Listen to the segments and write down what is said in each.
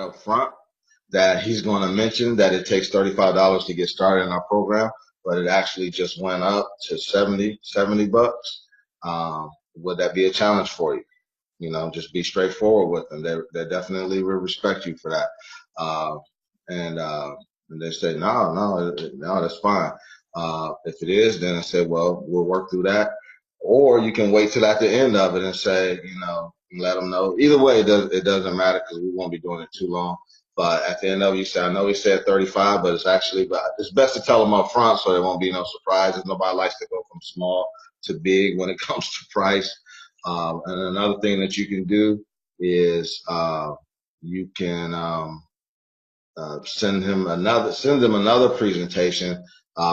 up front that he's going to mention that it takes $35 to get started in our program, but it actually just went up to 70 bucks. Would that be a challenge for you? You know, just be straightforward with them. They definitely will respect you for that. Uh, and they said, no, that's fine. If it is, then I said, well, we'll work through that. Or you can wait till at the end of it and say, you know, let them know. Either way, it doesn't matter because we won't be doing it too long. But at the end of it, you say, I know he said 35, but it's best to tell them up front so there won't be no surprises. Nobody likes to go from small to big when it comes to price. And another thing that you can do is you can send them another presentation.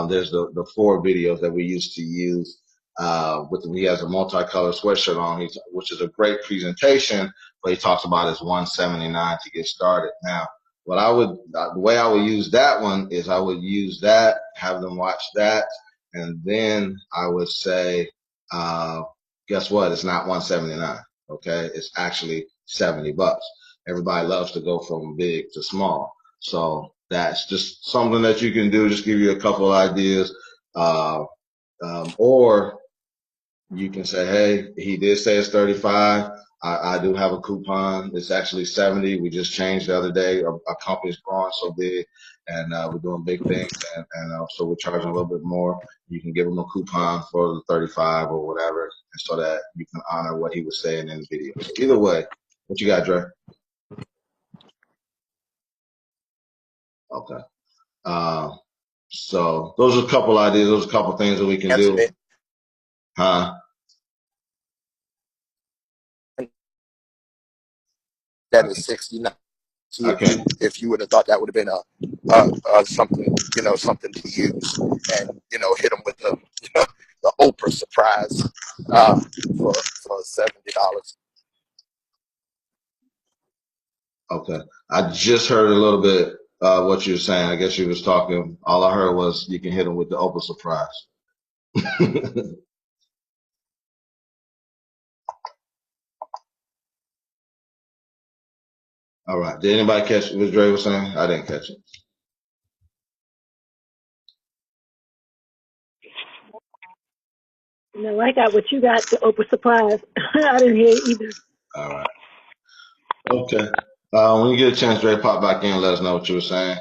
There's the 4 videos that we used to use. He has a multicolored sweatshirt on, which is a great presentation, but he talks about his 179 to get started. Now, the way I would use that one is I would use that, have them watch that, and then I would say, guess what? It's not 179. Okay, it's actually 70 bucks. Everybody loves to go from big to small. So that's just something that you can do, just give you a couple ideas. Or you can say, hey, he did say it's 35. I do have a coupon. It's actually 70. We just changed the other day. Our company's growing so big, and we're doing big things, and so we're charging a little bit more. You can give him a coupon for the 35 or whatever, so that you can honor what he was saying in the video. So either way, what you got, Dre? Okay. So those are a couple ideas. Those are a couple things that we can do. Huh? That is 69. See if you would have thought that would have been something, you know, something to use, and you know, hit them with the, you know, the Oprah surprise for $70. Okay. I just heard a little bit what you were saying. I guess you was talking. All I heard was you can hit them with the Oprah surprise. All right. Did anybody catch what Dre was saying? I didn't catch it. No, I got what you got, the Oprah surprise. I didn't hear it either. All right. Okay. When you get a chance, Dre, pop back in and let us know what you were saying.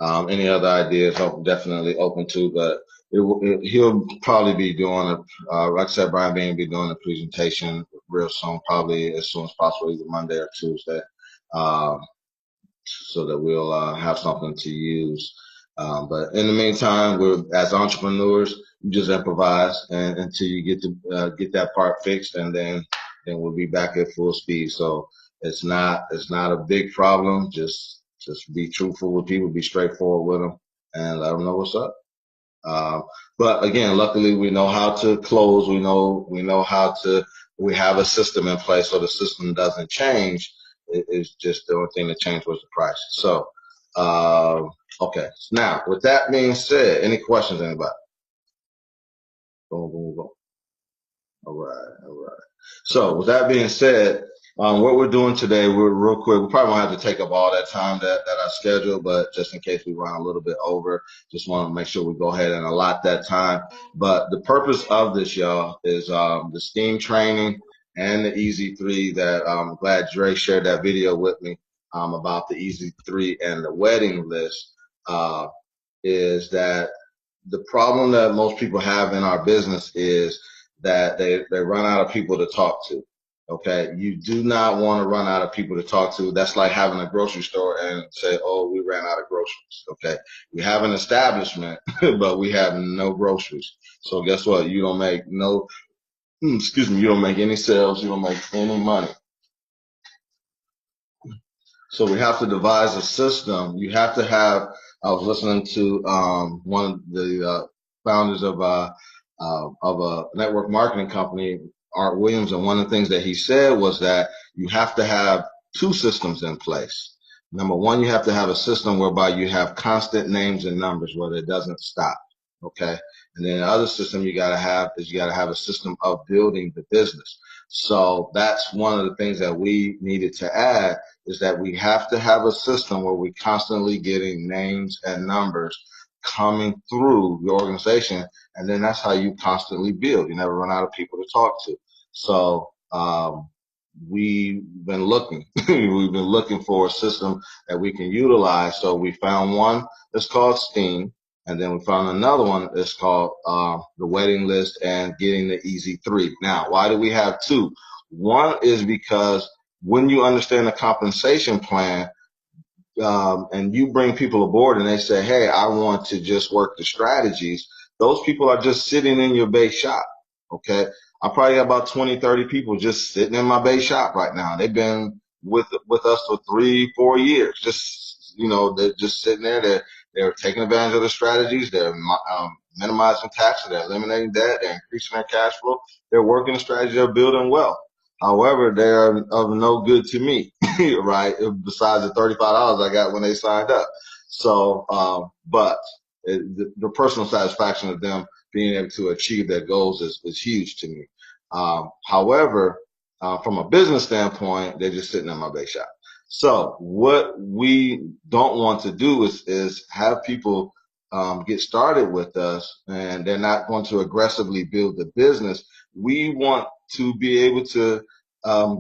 Any other ideas, I'm definitely open to, but he'll probably be doing like I said, Brian Bean will be doing a presentation real soon, probably as soon as possible, either Monday or Tuesday, so that we'll have something to use. But in the meantime, as entrepreneurs, you just improvise until you get that part fixed, and then we'll be back at full speed. So it's not a big problem. Just be truthful with people, be straightforward with them, and let them know what's up. But again, luckily we know how to close. We know how to. We have a system in place, so the system doesn't change. It's just the only thing that changed was the price. So, okay. Now, with that being said, any questions, anybody? Boom, boom, boom. All right. So, with that being said, what we're doing today, we're real quick. We probably won't have to take up all that time that I scheduled, but just in case we run a little bit over, just want to make sure we go ahead and allot that time. But the purpose of this, y'all, is the S.T.E.A.M training and the Easy 3 that I'm glad Dre shared that video with me about the Easy 3 and the wedding list. Is that the problem that most people have in our business is that they run out of people to talk to. Okay, you do not want to run out of people to talk to. That's like having a grocery store and say, "Oh, we ran out of groceries." Okay, we have an establishment, but we have no groceries. So guess what? You don't make you don't make any sales. You don't make any money. So we have to devise a system. You have to have. I was listening to one of the founders of a network marketing company, Art Williams, and one of the things that he said was that you have to have 2 systems in place. Number one, you have to have a system whereby you have constant names and numbers where it doesn't stop. Okay, And then the other system you got to have is you got to have a system of building the business. So that's one of the things that we needed to add, is that we have to have a system where we constantly getting names and numbers coming through the organization. And then that's how you constantly build. You never run out of people to talk to. So, we've been looking, we've been looking for a system that we can utilize. So we found one that's called S.T.E.A.M. And then we found another one that's called the waiting list and getting the easy 3. Now, why do we have two? One is because when you understand the compensation plan, and you bring people aboard and they say, hey, I want to just work the strategies, those people are just sitting in your base shop. Okay. I probably got about 20, 30 people just sitting in my base shop right now. They've been with us for 3, 4 years. Just, they're just sitting there. They're taking advantage of the strategies. They're minimizing taxes. They're eliminating debt. They're increasing their cash flow. They're working the strategy. They're building wealth. However, they're of no good to me, right? Besides the $35 I got when they signed up. So, but the personal satisfaction of them being able to achieve their goals is huge to me. However, from a business standpoint, they're just sitting in my base shop. So what we don't want to do is have people get started with us and they're not going to aggressively build the business. We want to be able to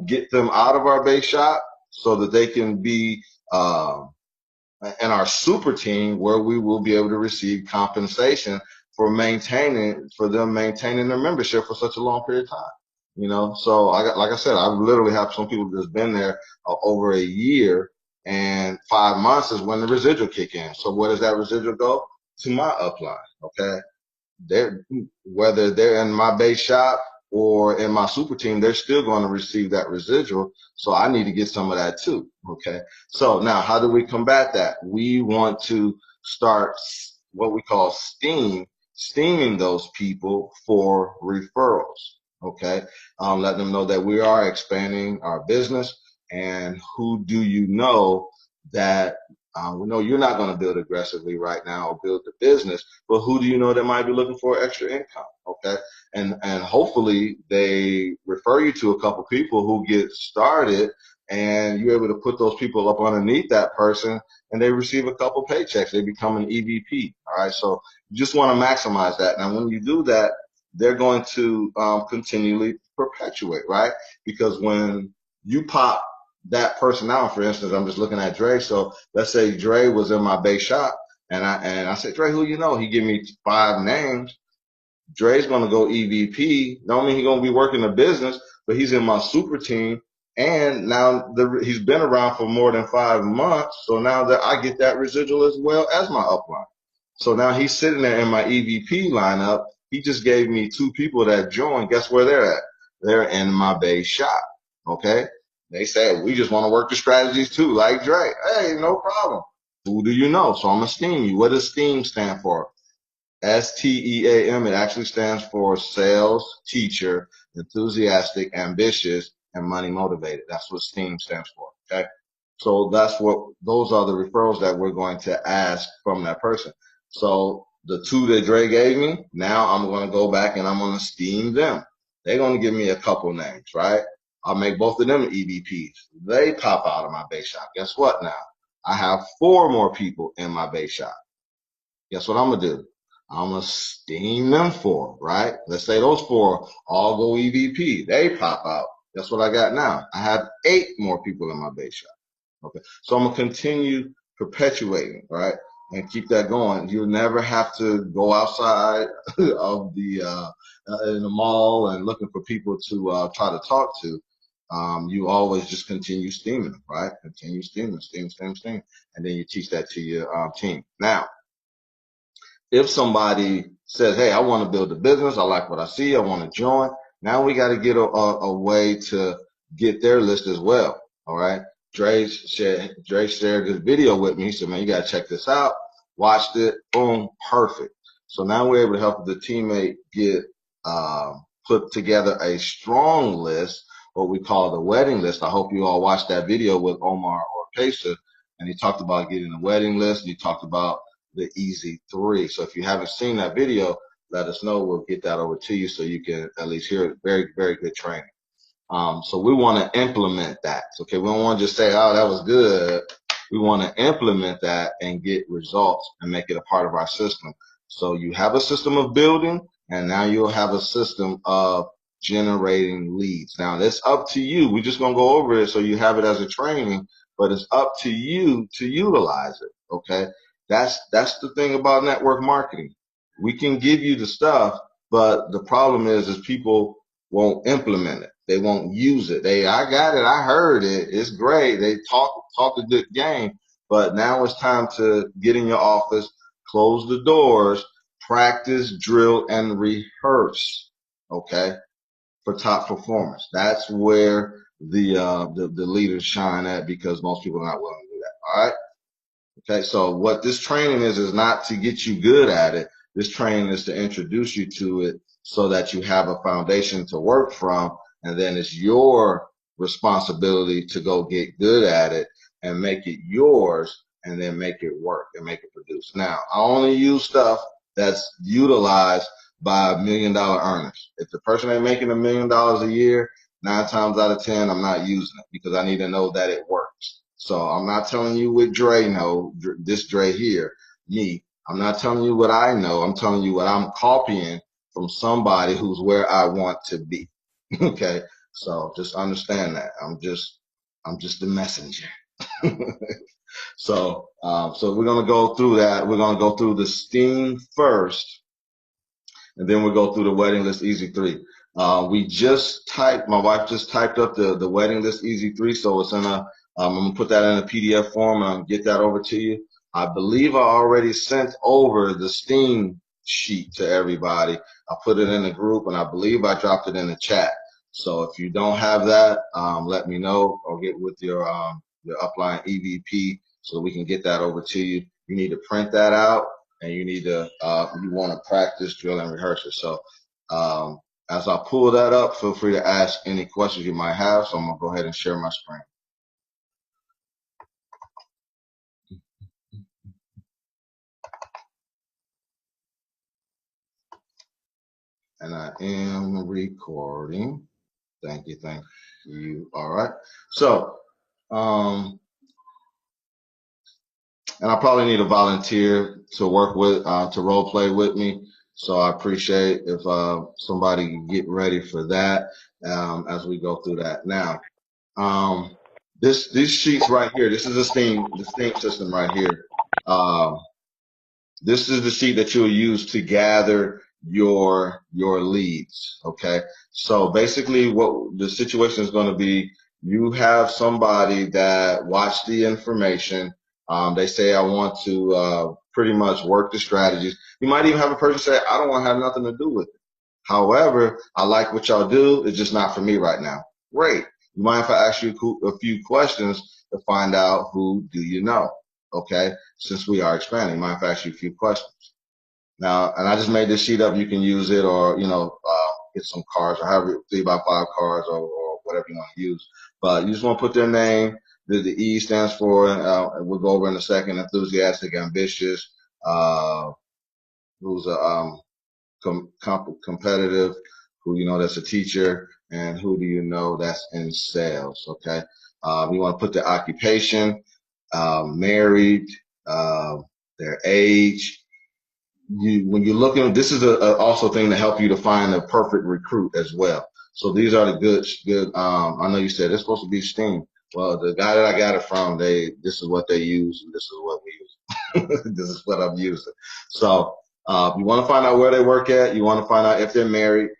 get them out of our base shop so that they can be in our super team, where we will be able to receive compensation for them maintaining their membership for such a long period of time. So like I said, I literally have some people that's been there over a year, and 5 months is when the residual kick in. So where does that residual go? To my upline. Okay. Whether they're in my base shop or in my super team, they're still going to receive that residual. So I need to get some of that too. Okay. So now how do we combat that? We want to start what we call steaming those people for referrals. Okay. Letting them know that we are expanding our business, and who do you know that we know you're not going to build aggressively right now or build the business, but who do you know that might be looking for extra income? Okay. And hopefully they refer you to a couple people who get started, and you're able to put those people up underneath that person and they receive a couple paychecks. They become an EVP. All right. So you just want to maximize that. Now, when you do that, they're going to continually perpetuate, right? Because when you pop that person out, for instance, I'm just looking at Dre. So let's say Dre was in my base shop, and I said, Dre, who you know? He give me 5 names. Dre's gonna go EVP. Don't mean he's gonna be working the business, but he's in my super team. And now he's been around for more than 5 months. So now that I get that residual as well as my upline. So now he's sitting there in my EVP lineup. He just gave me 2 people that joined. Guess where they're at? They're in my base shop. Okay. They said, we just want to work the strategies too, like Dre. Hey, no problem. Who do you know? So I'm going to steam you. What does STEAM stand for? S.T.E.A.M. It actually stands for sales, teacher, enthusiastic, ambitious, and money motivated. That's what STEAM stands for. Okay. So those are the referrals that we're going to ask from that person. So the 2 that Dre gave me, now I'm going to go back and I'm going to steam them. They're going to give me a couple names, right? I'll make both of them EVPs. They pop out of my base shop. Guess what now? I have 4 more people in my base shop. Guess what I'm going to do? I'm going to steam them 4, right? Let's say those 4 all go EVP. They pop out. That's what I got now. I have 8 more people in my base shop. Okay. So I'm going to continue perpetuating, right? And keep that going. You'll never have to go outside of in the mall and looking for people to try to talk to. You always just continue steaming them, right? Continue steaming, steam. And then you teach that to your team. Now, if somebody says, hey, I want to build a business, I like what I see, I want to join, now we got to get a way to get their list as well. All right. Dre shared this video with me. He said, man, you got to check this out. Watched it. Boom. Perfect. So now we're able to help the teammate get put together a strong list, what we call the wedding list. I hope you all watched that video with Omar Orpesa, and he talked about getting a wedding list. And he talked about the easy 3. So if you haven't seen that video, let us know. We'll get that over to you so you can at least hear it. Very, very good training. So we want to implement that. Okay, we don't want to just say, oh, that was good. We want to implement that and get results and make it a part of our system. So you have a system of building, and now you'll have a system of generating leads. Now it's up to you. We're just going to go over it so you have it as a training, but it's up to you to utilize it. Okay, that's the thing about network marketing. We can give you the stuff, but the problem is people won't implement it. They won't use it. I got it. I heard it. It's great. They talk a good game, but now it's time to get in your office, close the doors, practice, drill, and rehearse. Okay, for top performance. That's where the leaders shine at, because most people are not willing to do that. All right. Okay, so what this training is not to get you good at it. This training is to introduce you to it so that you have a foundation to work from, and then it's your responsibility to go get good at it and make it yours, and then make it work and make it produce. Now, I only use stuff that's utilized by $1 million earners. If the person ain't making $1 million a year, 9 times out of 10, I'm not using it, because I need to know that it works. So I'm not telling you what Dre know, this Dre here, me. I'm not telling you what I know. I'm telling you what I'm copying from somebody who's where I want to be. Okay. So just understand that. I'm just the messenger. So we're going to go through that. We're going to go through the STEAM first, and then we'll go through the Wedding List Easy 3. My wife just typed up the Wedding List Easy 3, so it's in I'm going to put that in a PDF form, and I'll get that over to you. I believe I already sent over the STEAM sheet to everybody. I put it in the group, and I believe I dropped it in the chat. So if you don't have that, let me know, or get with your upline EVP so we can get that over to you. You need to print that out, and you need to you want to practice, drill, and rehearse it. So as I pull that up, feel free to ask any questions you might have. So I'm gonna go ahead and share my screen. And I am recording. Thank you. All right. So and I probably need a volunteer to work with, to role play with me. So I appreciate if somebody can get ready for that as we go through that. Now, these sheets right here, this is the STEAM system right here. This is the sheet that you'll use to gather your leads. Okay. So basically what the situation is going to be, you have somebody that watched the information. They say, I want to pretty much work the strategies. You might even have a person say, I don't want to have nothing to do with it. However, I like what y'all do. It's just not for me right now. Great. You mind if I ask you a few questions to find out who do you know? Okay. Since we are expanding, mind if I ask you a few questions? Now, and I just made this sheet up. You can use it, or, get some cards, or however, 3x5 cards, or whatever you want to use. But you just want to put their name. The E stands for, we'll go over in a second, enthusiastic, ambitious, who's a competitive, who you know that's a teacher, and who do you know that's in sales. Okay. You want to put their occupation, married, their age. When you're looking, this is also thing to help you to find a perfect recruit as well. So these are the good. I know you said it's supposed to be STEAM. Well, the guy that I got it from, this is what they use, and this is what we use. This is what I'm using. So you want to find out where they work at. You want to find out if they're married.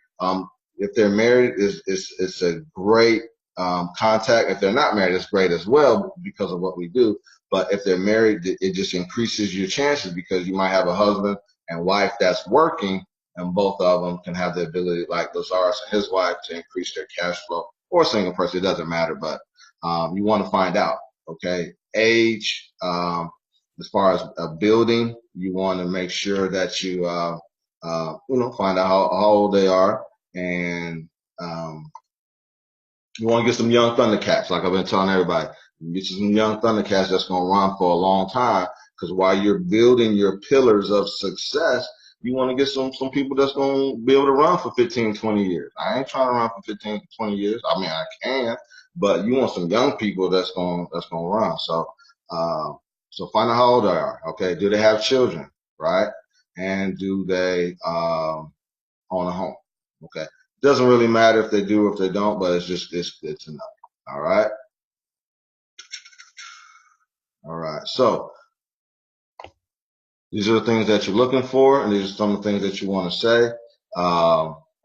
If they're married, it's a great contact. If they're not married, it's great as well because of what we do. But if they're married, it just increases your chances, because you might have a husband and wife that's working, and both of them can have the ability, like Lazarus and his wife, to increase their cash flow, or a single person, it doesn't matter. But you want to find out, okay, age, as far as a building, you want to make sure that you, find out how old they are, and you want to get some young Thundercats, like I've been telling everybody. Get you some young Thundercats that's going to run for a long time, because while you're building your pillars of success, you want to get some people that's going to be able to run for 15, 20 years. I ain't trying to run for 15 to 20 years. I mean, I can, but you want some young people that's going to run. So, so find out how old they are. Okay. Do they have children? Right. And do they, own a home? Okay. Doesn't really matter if they do or if they don't, but it's good to know. All right. All right. So these are the things that you're looking for, and these are some of the things that you want to say.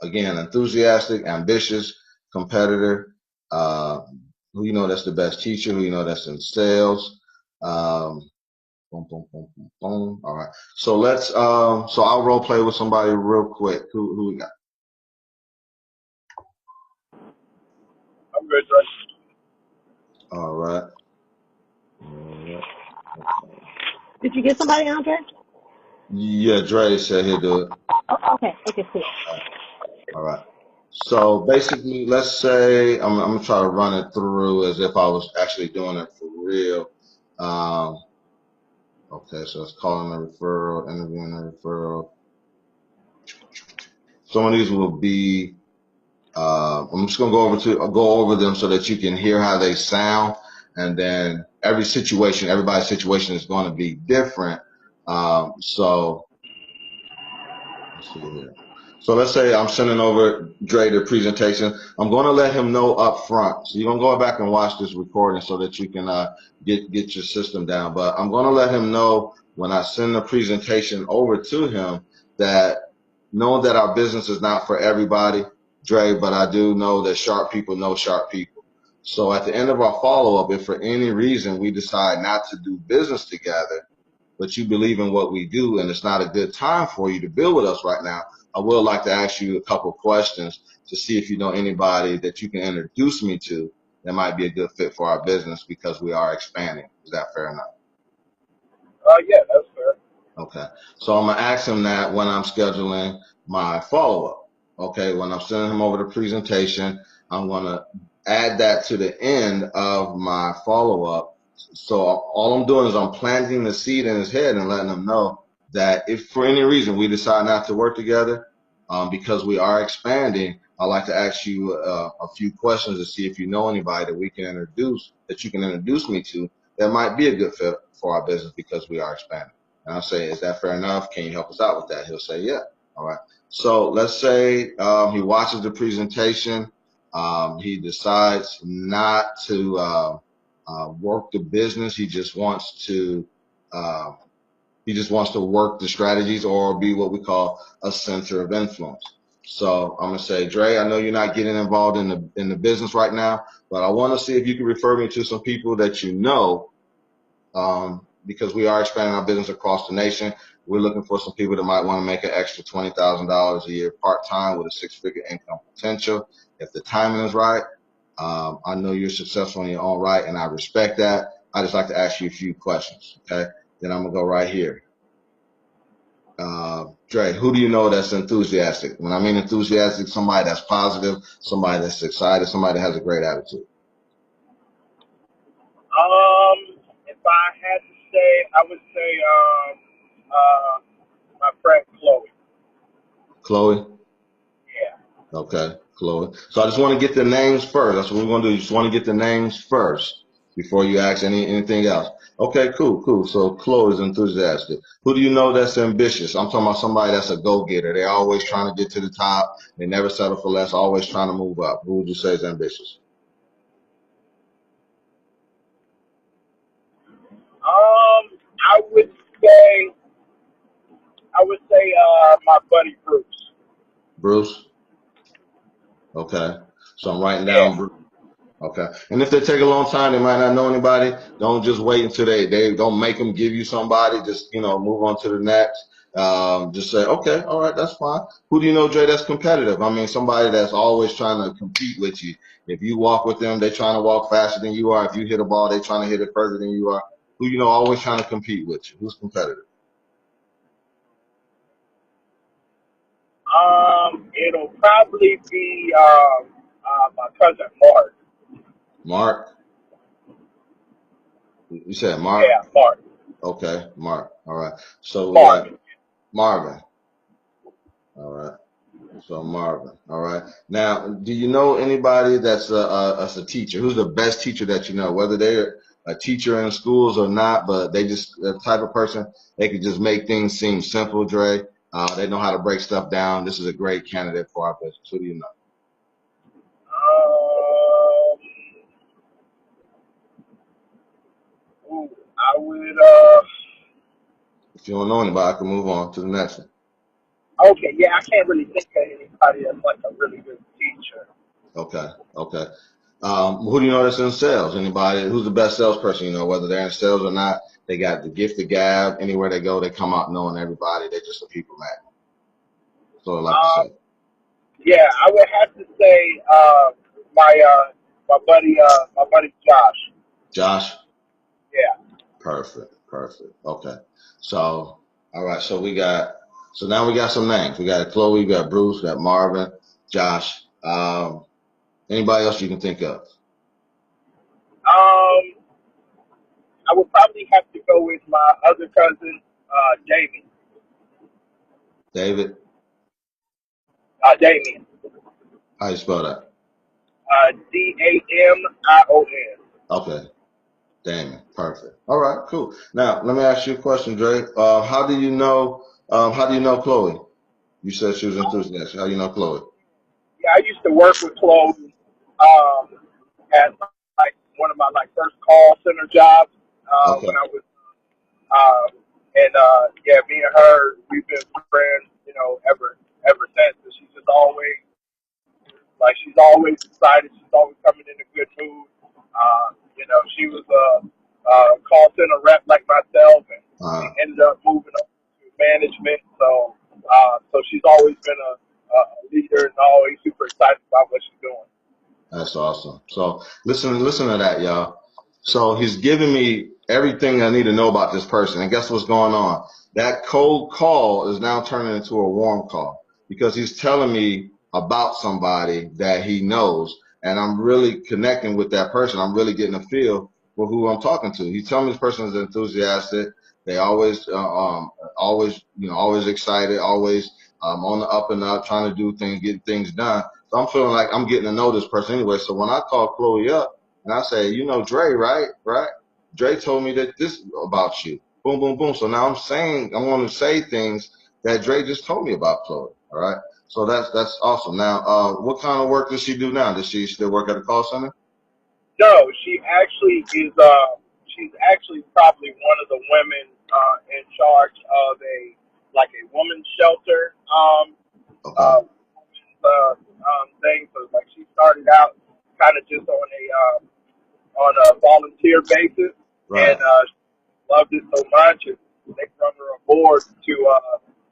Again, enthusiastic, ambitious, competitor, who you know that's the best teacher, who you know that's in sales. Boom, boom, boom, boom, boom. All right. So let's so I'll role play with somebody real quick. Who we got? I'm good, Dre. All right. All right. Okay. Did you get somebody, Andre? Yeah, Dre said he'll do it. Oh, okay. Okay, cool. All right. So basically, let's say I'm gonna try to run it through as if I was actually doing it for real. Um, okay, so it's calling a referral, interviewing a referral. Some of these will be. I'm just gonna go over them so that you can hear how they sound, and then everybody's situation is going to be different. So let's see here. So let's say I'm sending over Dre the presentation. I'm going to let him know up front. So you're going to go back and watch this recording so that you can get your system down. But I'm going to let him know when I send the presentation over to him that know that our business is not for everybody, Dre, but I do know that sharp people know sharp people. So at the end of our follow-up, if for any reason we decide not to do business together, but you believe in what we do and it's not a good time for you to build with us right now, I would like to ask you a couple questions to see if you know anybody that you can introduce me to that might be a good fit for our business because we are expanding. Is that fair enough? Yeah, that's fair. Okay. So I'm going to ask him that when I'm scheduling my follow-up. Okay. When I'm sending him over the presentation, I'm going to add that to the end of my follow-up. So all I'm doing is I'm planting the seed in his head and letting him know that if for any reason we decide not to work together, because we are expanding, I'd like to ask you a few questions to see if you know anybody that that you can introduce me to that might be a good fit for our business because we are expanding. And I'll say, is that fair enough? Can you help us out with that? He'll say, yeah. All right. So let's say he watches the presentation. He decides not to work the business. Uh, he just wants to work the strategies or be what we call a center of influence. So I'm gonna say, Dre, I know you're not getting involved in the business right now, but I want to see if you can refer me to some people that you know because we are expanding our business across the nation. We're looking for some people that might want to make an extra $20,000 a year part-time with a six-figure income potential. If the timing is right, I know you're successful in your own right, and I respect that. I just like to ask you a few questions, okay? Then I'm going to go right here. Dre, who do you know that's enthusiastic? When I mean enthusiastic, somebody that's positive, somebody that's excited, somebody that has a great attitude. If I had to say, I would say my friend Chloe. Chloe? Yeah. Okay, Chloe. So I just want to get the names first. That's what we're going to do. You just want to get the names first before you ask anything else. Okay, cool, cool. So Chloe is enthusiastic. Who do you know that's ambitious? I'm talking about somebody that's a go-getter. They're always trying to get to the top. They never settle for less, always trying to move up. Who would you say is ambitious? I would say, my buddy Bruce. Bruce? Okay. So I'm writing down Yeah. Bruce. Okay. And if they take a long time, they might not know anybody. Don't just wait until they don't make them give you somebody. Just, move on to the next. Just say, okay, all right, that's fine. Who do you know, Dre, that's competitive? I mean, somebody that's always trying to compete with you. If you walk with them, they're trying to walk faster than you are. If you hit a ball, they're trying to hit it further than you are. Who you know always trying to compete with you? Who's competitive? It'll probably be my cousin Mark. Mark? You said Mark? Yeah, Mark. Okay, Mark. All right. So we got Marvin. Marvin. All right. So Marvin. All right. Now, do you know anybody that's a teacher? Who's the best teacher that you know? Whether they're a teacher in schools or not, but they just the type of person they could just make things seem simple. Dre, they know how to break stuff down. This is a great candidate for our business. Who do you know? Um, ooh, I would. If you don't know anybody, I can move on to the next one. Okay, yeah, I can't really think of anybody that's like a really good teacher. Okay. Okay. Who do you know that's in sales? Anybody? Who's the best salesperson? You know, whether they're in sales or not, they got the gift of gab. Anywhere they go, they come out knowing everybody. They're just a people magnet. So I like to Um, say. yeah, I would have to say my my buddy Josh. Josh? Yeah. Perfect. Perfect. Okay. So, all right. So now we got some names. We got Chloe, we got Bruce, we got Marvin, Josh. Anybody else you can think of? I would probably have to go with my other cousin, Damien. David? Damien. How you spell that? Damion. Okay. Damon. Perfect. All right, cool. Now, let me ask you a question, Dre. How do you know Chloe? You said she was enthusiastic. How do you know Chloe? Yeah, I used to work with Chloe at like one of my like first call center jobs Okay. when I was and yeah, me and her we've been friends, you know, ever since. And she's just always like she's always excited. She's always coming in a good mood. You know, she was a call center rep like myself, and she Uh, ended up moving up to management. So she's always been a leader and always super excited about what she's doing. That's awesome. So listen to that, y'all. So he's giving me everything I need to know about this person. And guess what's going on? That cold call is now turning into a warm call because he's telling me about somebody that he knows. And I'm really connecting with that person. I'm really getting a feel for who I'm talking to. He's telling me this person is enthusiastic. They always excited, always on the up and up, trying to do things, get things done. So I'm feeling like I'm getting to know this person anyway. So when I call Chloe up and I say, you know, Dre, right? Right? Dre told me that this about you. Boom, boom, boom. So now I'm going to say things that Dre just told me about Chloe. All right. So that's awesome. Now, what kind of work does she do now? Does she still work at a call center? No, she actually is. She's actually probably one of the women in charge of a like a women's shelter Okay. thing. So like she started out kind of just on a volunteer basis, and Right. she loved it so much, and they brought her aboard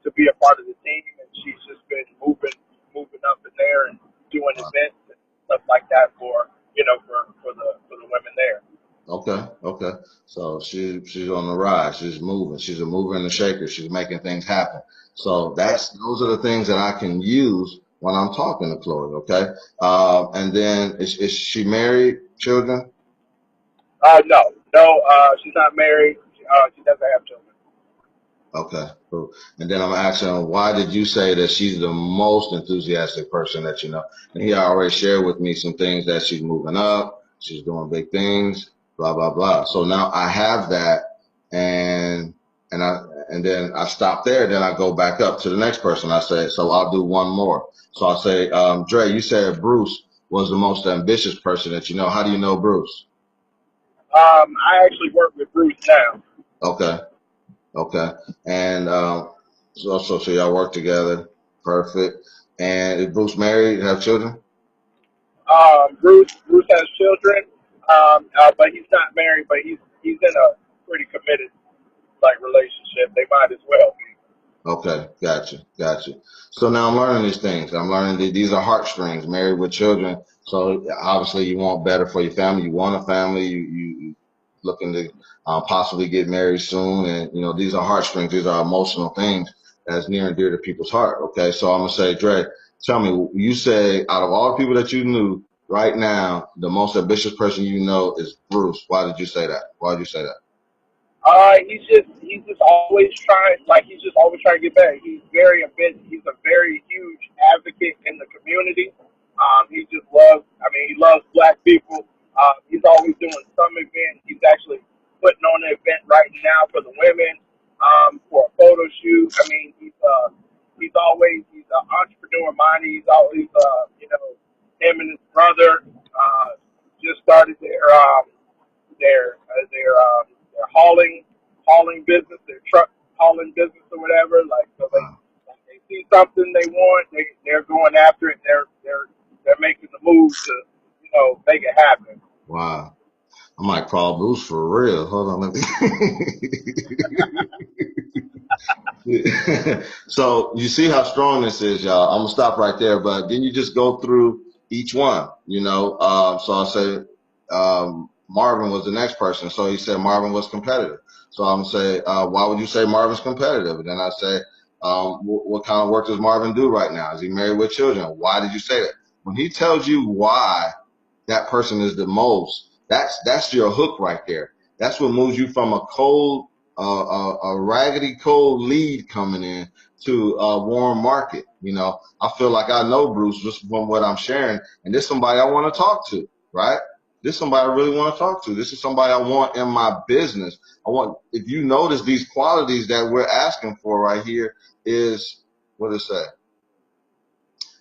to be a part of the team, and she's just been moving up in there and doing Wow. events and stuff like that for you know for the women there. Okay, okay. So she's on the rise. She's moving. She's a mover and a shaker. She's making things happen. So Yeah. those are the things that I can use when I'm talking to Chloe. Okay. And then is she married? Children? No, she's not married. She doesn't have children. Okay, cool. And then I'm asking, why did you say that she's the most enthusiastic person that you know? And he already shared with me some things that she's moving up, she's doing big things, blah blah blah. So now I have that, and and I and then I stop there. Then I go back up to the next person. I say, so I'll do one more. So I'll say, Dre, you said Bruce was the most ambitious person that you know. How do you know Bruce? I actually work with Bruce now. Okay. Okay. And so y'all work together. Perfect. And is Bruce married? Have children? Bruce has children, but he's not married. But he's in a pretty committed like relationship. They might as well be. Okay, gotcha. So now I'm learning these things. I'm learning that these are heartstrings, married with children. So obviously you want better for your family. You want a family. You looking to possibly get married soon. And, you know, these are heartstrings. These are emotional things that's near and dear to people's heart. Okay, so I'm going to say, Dre, tell me, you say out of all the people that you knew right now, the most ambitious person you know is Bruce. Why did you say that? Why did you say that? He's just always trying, like he's just always trying to get better. He's a very huge advocate in the community. He just loves, I mean, he loves black people. He's always doing some event. He's actually putting on an event right now for the women, for a photo shoot. I mean, he's an entrepreneur minded. He's always, him and his brother, just started their hauling business, their truck hauling business or whatever. Like so they see something they want, they're going after it. They're making the move to make it happen. Wow. I might call Bruce for real. Hold on, let me. So you see how strong this is, y'all. I'm gonna stop right there, but then you just go through each one, So I'll say Marvin was the next person. So he said Marvin was competitive. So I'm gonna say, why would you say Marvin's competitive? And then I say, what kind of work does Marvin do right now? Is he married with children? Why did you say that? When he tells you why that person is the most, that's your hook right there. That's what moves you from a raggedy cold lead coming in to a warm market. I feel like I know Bruce just from what I'm sharing, and this is somebody I want to talk to, right? This is somebody I really want to talk to. This is somebody I want in my business. If you notice these qualities that we're asking for right here is, what is that?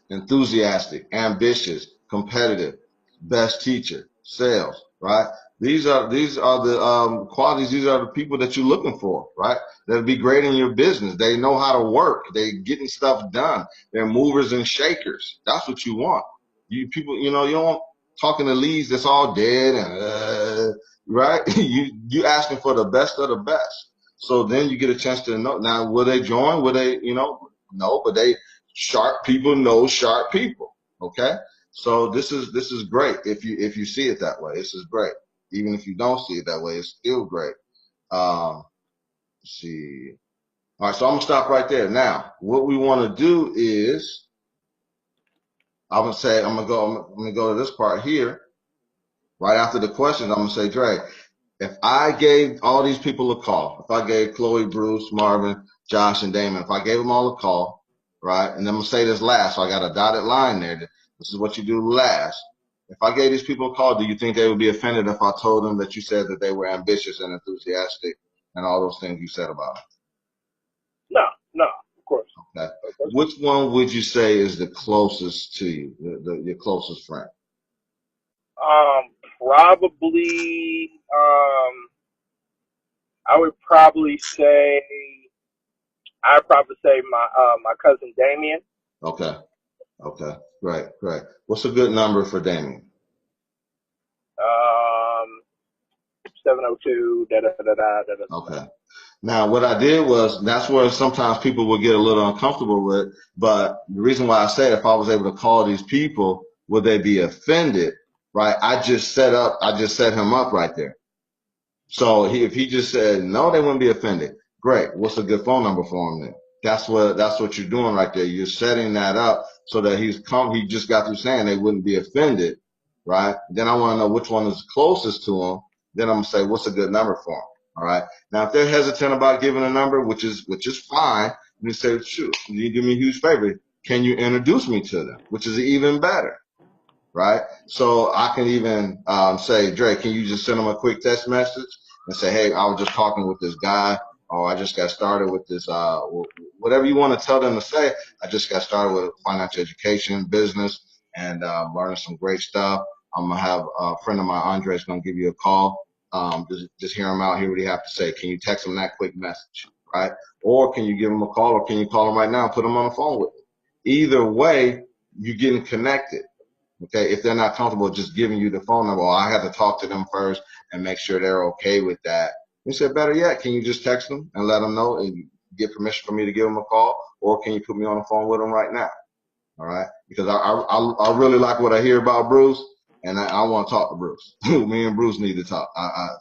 Enthusiastic, ambitious, competitive, best teacher, sales, right? These are the qualities. These are the people that you're looking for, right? That'll be great in your business. They know how to work. They getting stuff done. They're movers and shakers. That's what you want. You people, you don't want talking to leads that's all dead and right. You asking for the best of the best. So then you get a chance to know. Now, will they join? Will they? No, but sharp people know sharp people. Okay, so this is great if you see it that way. This is great. Even if you don't see it that way, it's still great. Let's see. All right, so I'm gonna stop right there. Now, what we want to do is I'm gonna go to this part here. Right after the questions, I'm gonna say, Dre, if I gave all these people a call, if I gave Chloe, Bruce, Marvin, Josh, and Damon, if I gave them all a call, right, and I'm gonna say this last, so I got a dotted line there. This is what you do last. If I gave these people a call, do you think they would be offended if I told them that you said that they were ambitious and enthusiastic and all those things you said about them? No, no, of course. Okay. Which one would you say is the closest to you, your closest friend? Probably. I would probably say. I'd probably say my cousin Damien. Okay. Okay. Great. Great. What's a good number for Damien? 702. Da da da da da da. Okay. Now, what I did was that's where sometimes people will get a little uncomfortable with. But the reason why I said if I was able to call these people, would they be offended? Right? I just set him up right there. So if he just said no, they wouldn't be offended. Great. What's a good phone number for him then? That's what you're doing right there. You're setting that up so that he just got through saying they wouldn't be offended, right? Then I want to know which one is closest to him. Then I'm gonna say what's a good number for him. All right. Now if they're hesitant about giving a number, which is fine, you say, shoot, you do me a huge favor. Can you introduce me to them? Which is even better, right? So I can even say, Dre, can you just send them a quick text message and say, hey, I was just talking with this guy, or I just got started with this, whatever you want to tell them to say. I just got started with financial education, business, and learning some great stuff. I'm gonna have a friend of mine, Andre, is gonna give you a call. Just hear him out, hear what he have to say. Can you text him that quick message, right? Or can you give him a call, or can you call him right now and put him on the phone with you? Either way, you're getting connected. Okay, if they're not comfortable just giving you the phone number, I have to talk to them first and make sure they're okay with that. You said, better yet, can you just text them and let them know and get permission for me to give them a call, or can you put me on the phone with them right now? All right, because I really like what I hear about Bruce, and I want to talk to Bruce. Me and Bruce need to talk.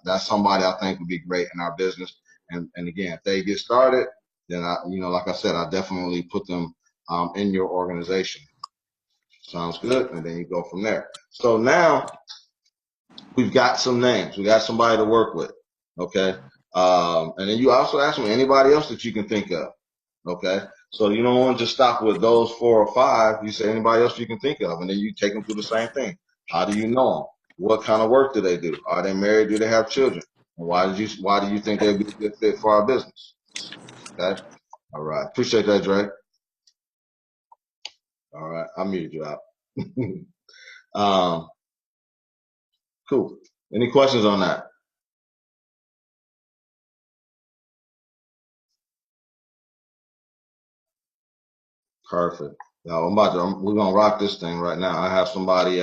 That's somebody I think would be great in our business. And again, if they get started, then like I said, I definitely put them in your organization. Sounds good. And then you go from there. So now we've got some names. We got somebody to work with. Okay. And then you also ask them anybody else that you can think of. Okay. So you don't want to just stop with those 4 or 5. You say anybody else you can think of, and then you take them through the same thing. How do you know them? What kind of work do they do? Are they married? Do they have children? And why do you think they'd be a good fit for our business? Okay. All right. Appreciate that, Dre. All right. I muted you out. Cool. Any questions on that? Perfect. Now we're gonna rock this thing right now. I have somebody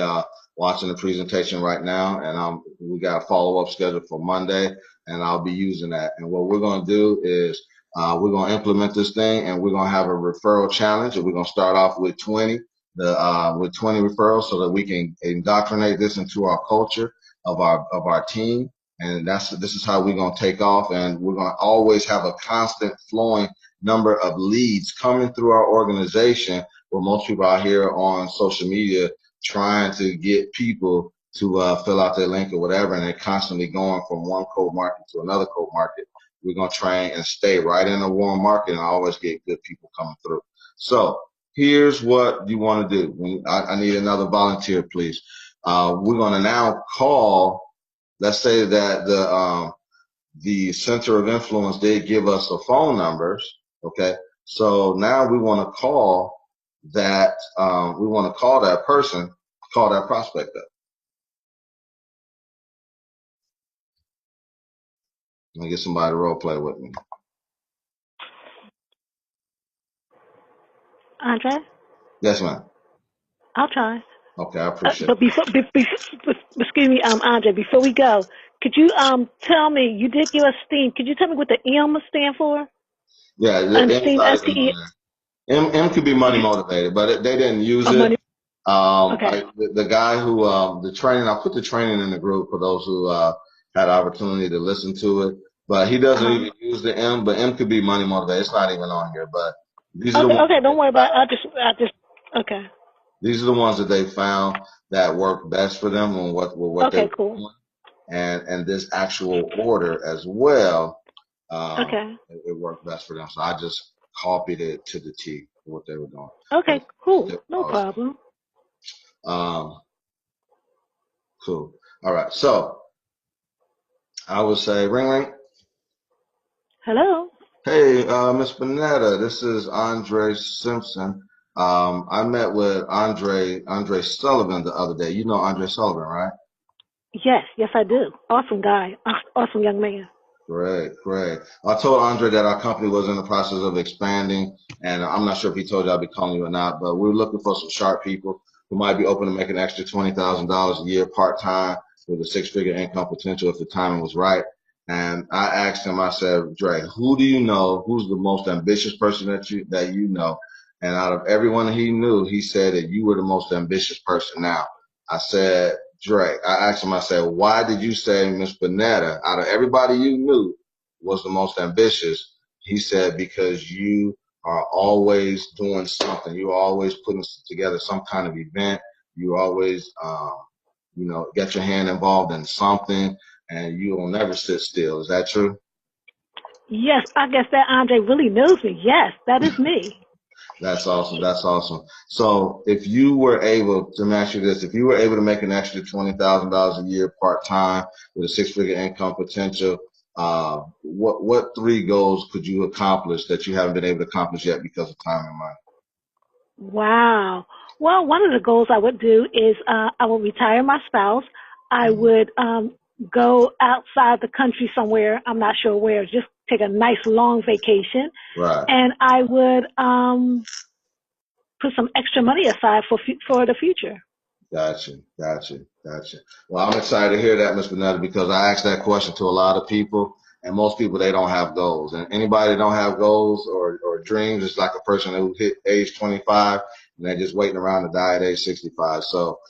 watching the presentation right now, and we got a follow up scheduled for Monday, and I'll be using that. And what we're gonna do is we're gonna implement this thing, and we're gonna have a referral challenge, and we're gonna start off with 20, with 20 referrals, so that we can indoctrinate this into our culture of our team. And this is how we're gonna take off, and we're gonna always have a constant flowing number of leads coming through our organization, where most people out here on social media trying to get people to fill out their link or whatever, and they're constantly going from one cold market to another cold market. We're going to try and stay right in a warm market and always get good people coming through. So here's what you want to do. I need another volunteer, please. We're going to now call, let's say that the center of influence did give us the phone numbers. Okay. So now we want to call that person, call that prospect up. Let me get somebody to role play with me. Andre? Yes, ma'am. I'll try. Okay. I appreciate But excuse me, Andre, before we go, could you tell me, you did give us STEAM. Could you tell me what the M stand for? it. Yeah. The STEAM, M isn't STE. on there. M could be money motivated, but they didn't use Oh, it. money. Okay. The guy who, the training, I put the training in the group for those who, had opportunity to listen to it, but he doesn't Uh-huh. even use the M, but M could be money motivated. It's not even on here, but these are the Okay, ones okay, that they don't worry about it. found. Okay. These are the ones that they found that work best for them and what they Okay, were cool. doing. And this actual order as well, Okay. it worked best for them. So I just copied it to the T for what they were doing. But Okay, it's cool. still No awesome. problem. Cool. All right. So I would say ring ring. Hello. Hey, Miss Bonetta, this is Andre Simpson. I met with Andre Sullivan the other day. You know Andre Sullivan, right? Yes, yes, I do. Awesome guy. Awesome young man. Great, great. I told Andre that our company was in the process of expanding, and I'm not sure if he told you I'd be calling you or not, but we're looking for some sharp people who might be open to make an extra $20,000 a year part-time with a six-figure income potential if the timing was right. And I asked him, I said, Dre, who do you know? Who's the most ambitious person that you know? And out of everyone he knew, he said that you were the most ambitious person. Now, I said, Dre, I asked him, I said, why did you say Miss Bonetta, out of everybody you knew, was the most ambitious? He said, because you are always doing something. You're always putting together some kind of event. You always, get your hand involved in something, and you will never sit still. Is that true? Yes, I guess that Andre really knows me. Yes, that is me. That's awesome. That's awesome. So if you were able to master this, if you were able to make an extra $20,000 a year part time with a six-figure income potential, what three goals could you accomplish that you haven't been able to accomplish yet because of time and money? Wow. Well, one of the goals I would do is I would retire my spouse. I Mhm. would go outside the country somewhere. I'm not sure where. Just take a nice long vacation, Right. and I would put some extra money aside for the future. Gotcha, gotcha, gotcha. Well, I'm excited to hear that, Ms. Bonetta, because I asked that question to a lot of people, and most people they don't have goals. And anybody that don't have goals or dreams is like a person who hit age 25 and they're just waiting around to die at age 65. So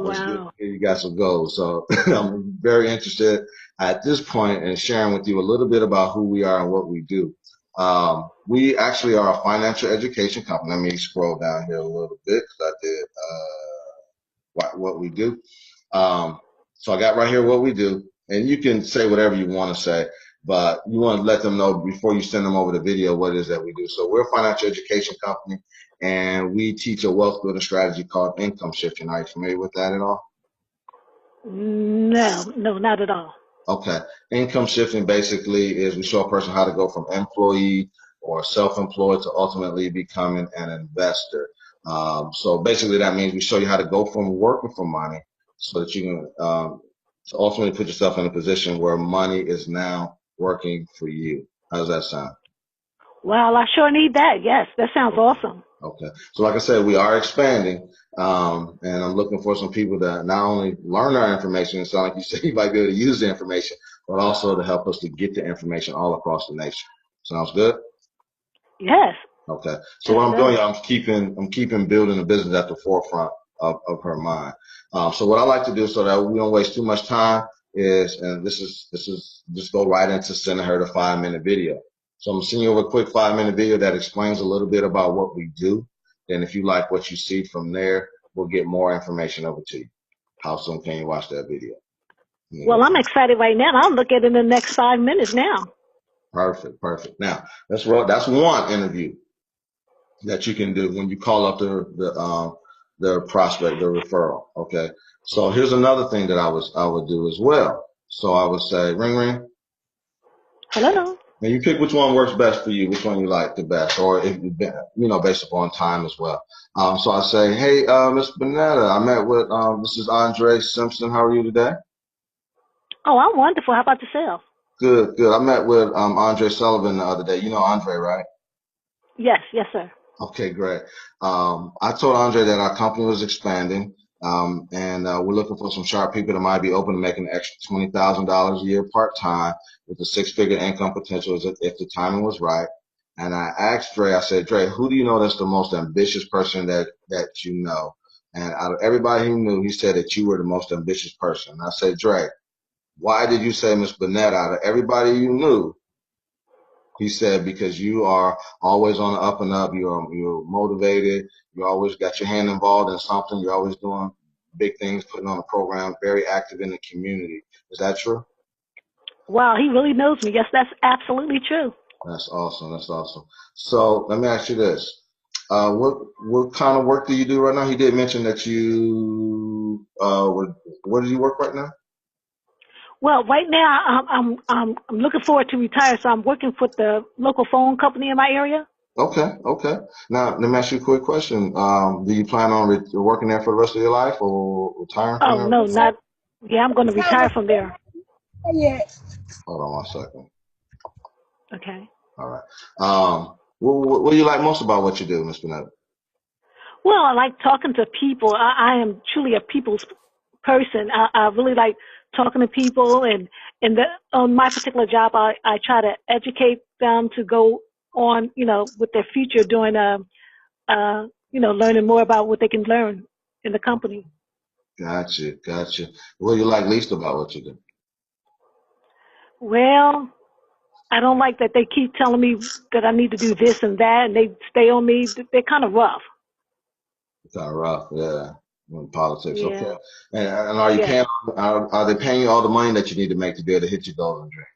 it's good to Wow. hear you got some goals. So I'm very interested at this point in sharing with you a little bit about who we are and what we do. We actually are a financial education company. Let me scroll down here a little bit because I did. What we do. So I got right here what we do, and you can say whatever you want to say. but you want to let them know before you send them over the video what it is that we do. So we're a financial education company, and we teach a wealth building strategy called income shifting. Are you familiar with that at all? No, no, not at all. Okay. Income shifting basically is we show a person how to go from employee or self-employed to ultimately becoming an investor. So basically that means we show you how to go from working for money so that you can to ultimately put yourself in a position where money is now working for you. How does that sound? Well, I sure need that. Yes, that sounds awesome. Okay. So like I said, we are expanding, and I'm looking for some people that not only learn our information, so like you said, you might be able to use the information, but also to help us to get the information all across the nation. Sounds good? Yes, Okay. So yes, what it I'm does. doing, I'm keeping building a business at the forefront of her mind. So what I like to do so that we don't waste too much time is, and this is just go right into sending her the 5-minute video. So I'm sending you over a quick 5-minute video that explains a little bit about what we do. Then if you like what you see from there, we'll get more information over to you. How soon can you watch that video? Well, I'm excited right now. I'll look at it in the next 5 minutes now. Perfect, perfect. Now that's one interview that you can do when you call up the prospect, the referral. Okay. So here's another thing that I would do as well. So I would say, ring ring. Hello. And you pick which one works best for you, which one you like the best, or if based upon time as well. So I say, hey, Miss Bonetta, I met with this is Andre Simpson. How are you today? Oh, I'm wonderful. How about yourself? Good, good. I met with Andre Sullivan the other day. You know Andre, right? Yes, yes, sir. Okay, great. I told Andre that our company was expanding, and we're looking for some sharp people that might be open to making an extra $20,000 a year part time with a 6-figure income potential if the timing was right. And I asked Dre, I said, Dre, who do you know that's the most ambitious person that you know? And out of everybody he knew, he said that you were the most ambitious person. And I said, Dre, why did you say Miss Burnett out of everybody you knew? He said, because you are always on the up and up. You're motivated. You always got your hand involved in something. You're always doing big things, putting on a program, very active in the community. Is that true? Wow, he really knows me. Yes, that's absolutely true. That's awesome. That's awesome. So let me ask you this. What kind of work do you do right now? He did mention that you where do you work right now? Well, right now I'm looking forward to retire, so I'm working for the local phone company in my area. Okay, okay. Now let me ask you a quick question. Do you plan on working there for the rest of your life or retiring from Oh there? no, not. Yeah, I'm going to retire from there. Hold on one second. Okay. All right. What do you like most about what you do, Miss Bennett? Well, I like talking to people. I am truly a people's person. I really like talking to people, and on my particular job, I try to educate them to go on, with their future, doing learning more about what they can learn in the company. Gotcha, gotcha. What do you like least about what you do? Well, I don't like that they keep telling me that I need to do this and that, and they stay on me. They're kind of rough. Kind of rough, yeah. In politics, okay. Yeah. And are you Yes. paying? Are they paying you all the money that you need to make to be able to hit your goals and dreams?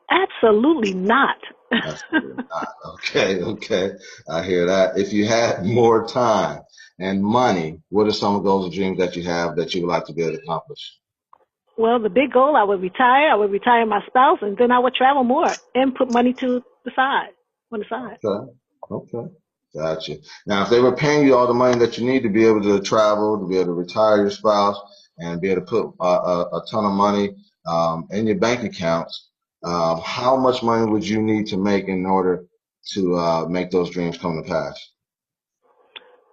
Absolutely not. Absolutely not. Okay, okay. I hear that. If you had more time and money, what are some goals and dreams that you have that you would like to be able to accomplish? Well, the big goal, I would retire. I would retire my spouse, and then I would travel more and put money to the side, on the side. Okay. Okay. Gotcha. Now, if they were paying you all the money that you need to be able to travel, to be able to retire your spouse, and be able to put a ton of money in your bank accounts, how much money would you need to make in order to make those dreams come to pass?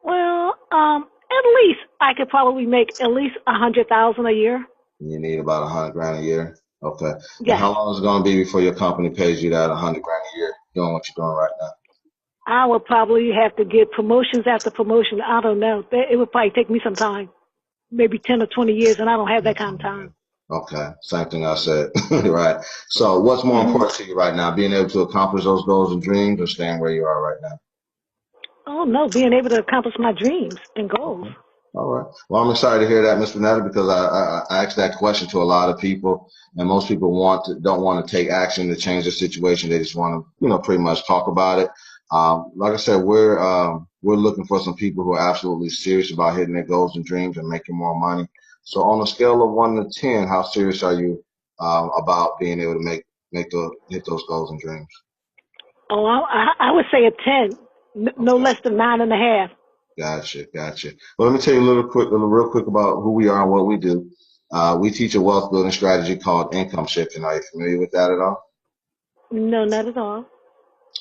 Well, at least I could probably make at least 100,000 a year. You need about 100 grand a year. Okay. And Yes, how long is it going to be before your company pays you that 100 grand a year doing what you're doing right now? I would probably have to get promotions after promotion. I don't know. It would probably take me some time, maybe 10 or 20 years, and I don't have that kind of time. Okay, same thing I said. Right. So, what's more Hmm. important to you right now, being able to accomplish those goals and dreams, or staying where you are right now? Oh no, being able to accomplish my dreams and goals. Okay. All right. Well, I'm excited to hear that, Ms. Bernetta, because I asked that question to a lot of people, and most people don't want to take action to change the situation. They just want to, pretty much talk about it. Like I said, we're looking for some people who are absolutely serious about hitting their goals and dreams and making more money. So, on a scale of 1 to 10, how serious are you about being able to hit those goals and dreams? Oh, I would say a 10, no Okay. less than 9.5. Gotcha, gotcha. Well, let me tell you real quick about who we are and what we do. We teach a wealth building strategy called income shifting. Are you familiar with that at all? No, not at all.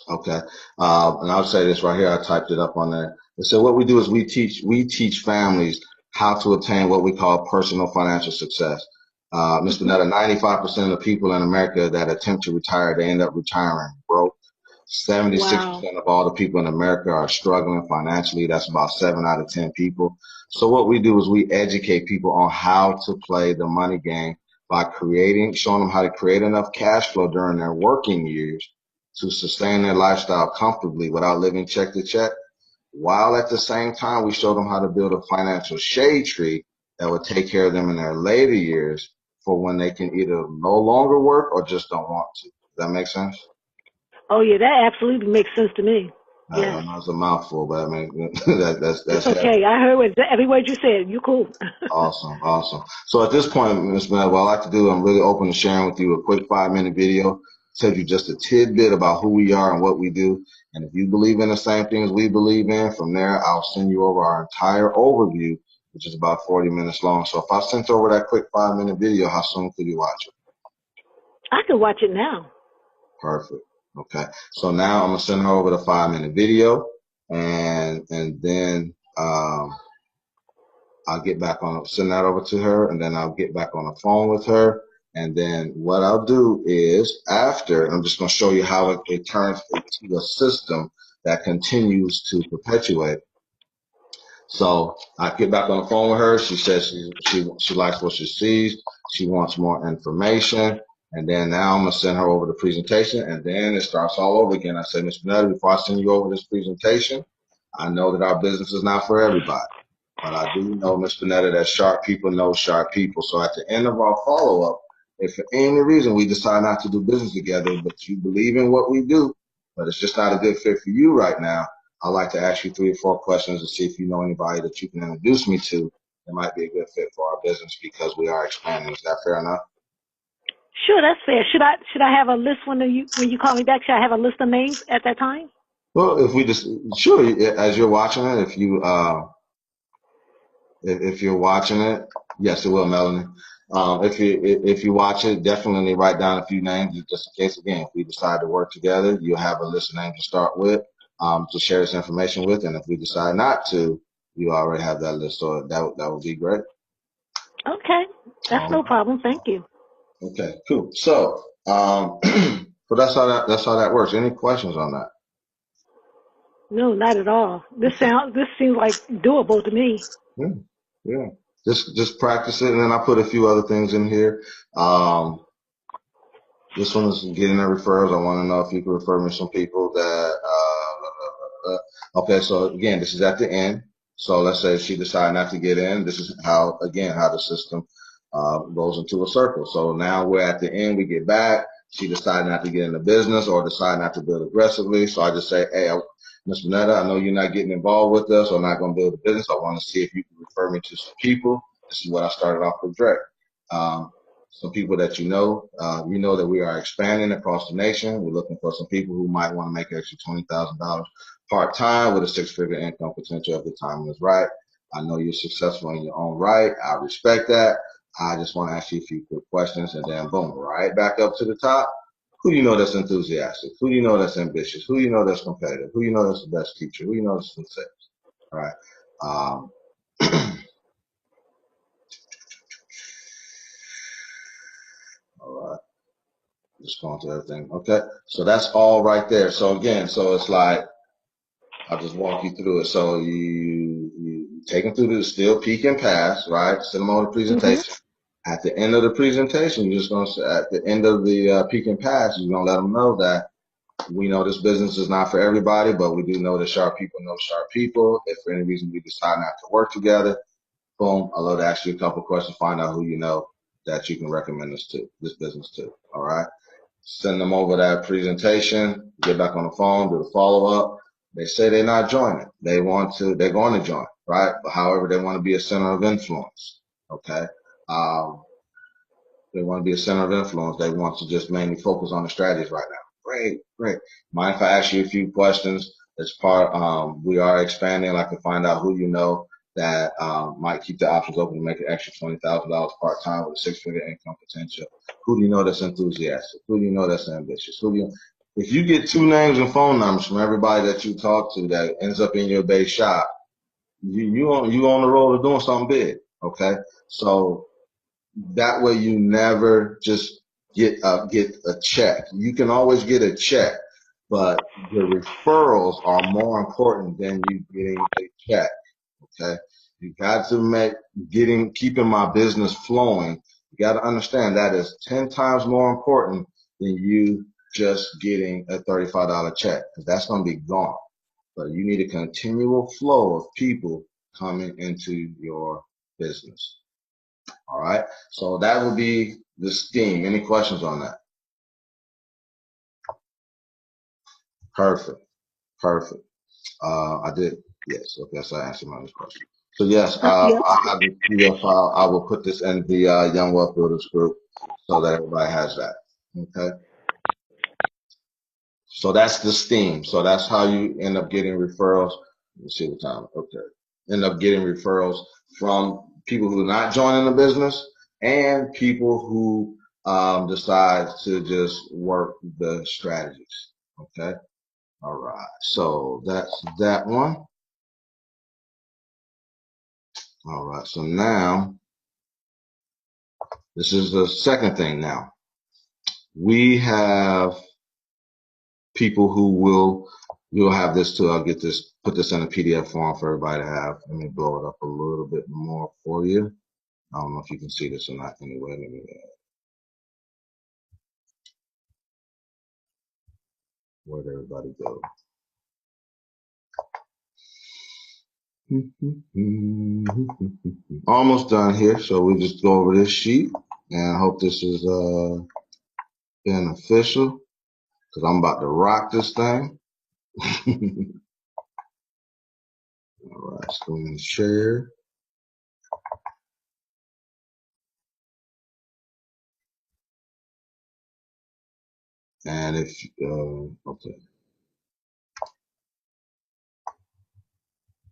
Okay. And I'll say this right here. I typed it up on there. And so what we do is we teach families how to attain what we call personal financial success. Ms. Hmm. Bonetta, 95% of the people in America that attempt to retire, they end up retiring broke. Wow. 76% of all the people in America are struggling financially. That's about 7 out of 10 people. So what we do is we educate people on how to play the money game by showing them how to create enough cash flow during their working years to sustain their lifestyle comfortably without living check to check, while at the same time we show them how to build a financial shade tree that will take care of them in their later years for when they can either no longer work or just don't want to. Does that make sense? Oh, yeah, that absolutely makes sense to me. Yes. I know it's a mouthful, but I mean It's that's heavy. okay. I heard every word you said. You cool. Awesome, awesome. So at this point, Ms. Mel, what I like to do, I'm really open to sharing with you a quick 5 minute video, tell you just a tidbit about who we are and what we do. And if you believe in the same things we believe in, from there, I'll send you over our entire overview, which is about 40 minutes long. So if I sent over that quick 5 minute video, how soon could you watch it? I can watch it now. Perfect. Okay. So now I'm gonna send her over the 5 minute video, and then I'll get back on, send that over to her, and then I'll get back on the phone with her. And then what I'll do is after, I'm just going to show you how it turns into a system that continues to perpetuate. So I get back on the phone with her. She says she likes what she sees. She wants more information. And then now I'm going to send her over the presentation. And then it starts all over again. I say, Ms. Bennett, before I send you over this presentation, I know that our business is not for everybody. But I do know, Ms. Panetta, that sharp people know sharp people. So at the end of our follow-up, if for any reason we decide not to do business together, but you believe in what we do, but it's just not a good fit for you right now, I'd like to ask you 3 or 4 questions to see if you know anybody that you can introduce me to that might be a good fit for our business because we are expanding. Is that fair enough? Sure, that's fair. Should I have a list when you call me back? Should I have a list of names at that time? Well, if we just, sure, as you're watching it, if you're watching it, yes, it will, Melanie. If you watch it, definitely write down a few names just in case. Again, if we decide to work together, you'll have a list of names to start with to share this information with. And if we decide not to, you already have that list. So that would be great. Okay, that's All no right. problem. Thank you. Okay. Cool. So, so that's how that works. Any questions on that? No, not at all. Okay. This seems like doable to me. Yeah. Yeah. Just practice it, and then I put a few other things in here. Um, This one is getting the referrals. I want to know if you can refer me some people that. Okay, so again, this is at the end. So let's say she decided not to get in. This is how the system goes into a circle. So now we're at the end. We get back. She decided not to get in the business or decide not to build aggressively. So I just say, hey, Ms. Bonetta, I know you're not getting involved with us or not going to build a business. I want to see if you can refer me to some people. This is what I started off with Drake. Some people that you know that we are expanding across the nation. We're looking for some people who might want to make an extra $20,000 part-time with a six-figure income potential if the timing is right. I know you're successful in your own right. I respect that. I just want to ask you a few quick questions and then boom, right back up to the top. Who do you know that's enthusiastic? Who do you know that's ambitious? Who do you know that's competitive? Who do you know that's the best teacher? Who do you know that's in sales? All right. All right. Just going through everything. Okay. So that's all right there. So again, so it's like, I'll just walk you through it. So you take them through the still peak and pass, right? Send them on the Mhm. presentation. At the end of the presentation, you're just going to, at the end of the peak and pass, you're going to let them know that we know this business is not for everybody, but we do know that sharp people know sharp people. If for any reason we decide not to work together, Boom. I love to ask you a couple questions, find out who you know that you can recommend this business to. All right. Send them over that presentation, get back on the phone, do the follow up. They say they're not joining. They're going to join, right? But however, they want to be a center of influence. Okay. They want to be a center of influence. They want to just mainly focus on the strategies right now. Great, great. Mind if I ask you a few questions? As part, we are expanding. I can find out who you know that might keep the options open to make an extra $20,000 part time with a six-figure income potential. Who do you know that's enthusiastic? Who do you know that's ambitious? If you get two names and phone numbers from everybody that you talk to that ends up in your base shop, you on the road to doing something big. Okay, so that way you never just get a check. You can always get a check, but the referrals are more important than you getting a check. Okay, you got to keeping my business flowing. You got to understand that is 10 times more important than you just getting a $35 check, because that's going to be gone. But you need a continual flow of people coming into your business. All right. So that would be the S.T.E.A.M. Any questions on that? Perfect. Perfect. I did. Yes. Okay. So I answered my question. So yes, Yes. I have the PDF file. I will put this in the Young Wealth Builders group so that everybody has that. Okay. So that's the S.T.E.A.M. So that's how you end up getting referrals. Let me see the time. Okay. End up getting referrals from people who are not joining the business and people who decide to just work the strategies. Okay. All right. So that's that one. All right. So now this is the second thing now. We have people who you'll have this too. I'll put this in a PDF form for everybody to have. Let me blow it up a little bit more for you. I don't know if you can see this or not anyway. Let me, where'd everybody go? Almost done here. So we just go over this sheet and I hope this is beneficial because I'm about to rock this thing. All right, screen share. And if, okay.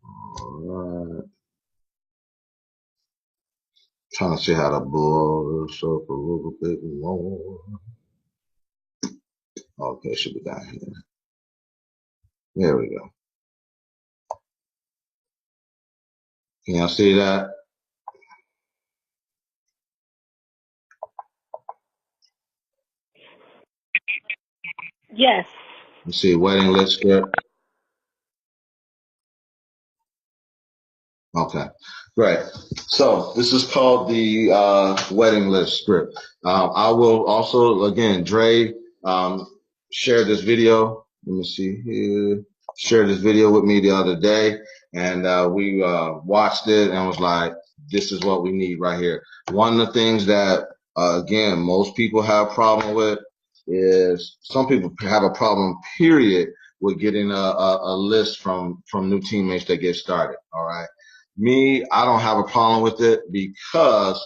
All right. Trying to see how to blow this up a little bit more. Okay, should be down here. There we go. Can y'all see that? Yes. You see wedding list script? Okay, great. So this is called the wedding list script. I will also, again, Dre shared this video. Let me see here. Shared this video with me the other day, and we watched it and was like, this is what we need right here. One of the things that, again, most people have a problem with is some people have a problem, period, with getting a list from new teammates that get started. All right. Me, I don't have a problem with it because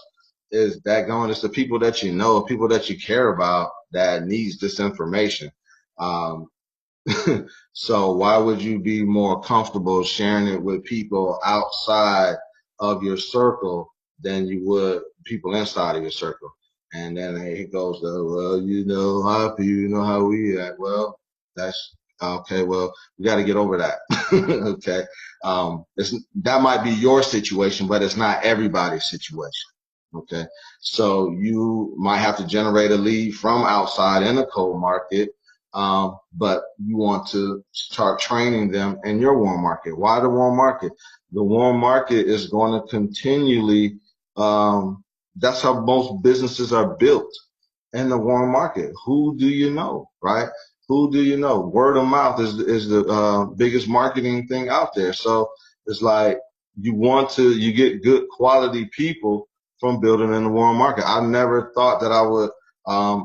it's the people that you know, people that you care about that needs this information. Um, so why would you be more comfortable sharing it with people outside of your circle than you would people inside of your circle? And then it goes to, well, you know how we act. Well, that's okay. Well, we got to get over that. Okay. That might be your situation, but it's not everybody's situation. Okay. So you might have to generate a lead from outside in the cold market. But you want to start training them in your warm market. Why the warm market? The warm market is going to continually, that's how most businesses are built, in the warm market. Who do you know, right? Who do you know? Word of mouth is the biggest marketing thing out there. So it's like, you get good quality people from building in the warm market. I never thought that I would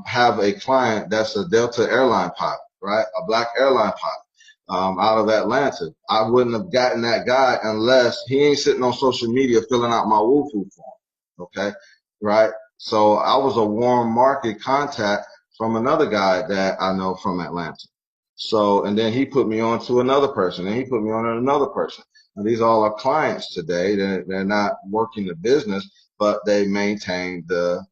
have a client that's a Delta airline pilot, right? A black airline pilot out of Atlanta. I wouldn't have gotten that guy unless he ain't sitting on social media filling out my woo-foo form, okay? Right? So I was a warm market contact from another guy that I know from Atlanta. So, and then he put me on to another person, and he put me on to another person. And these all are clients today. They're not working the business, but they maintain the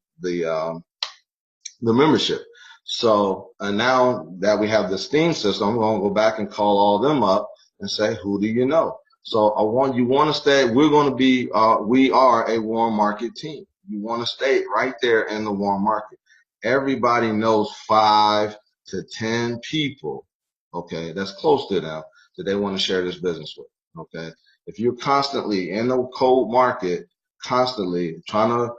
membership. So, and now that we have the S.T.E.A.M system, I'm going to go back and call all them up and say, who do you know? So you want to stay, we're going to be, we are a warm market team. You want to stay right there in the warm market. Everybody knows 5 to 10 people, okay, that's close to them that they want to share this business with, okay? If you're constantly in the cold market, constantly trying to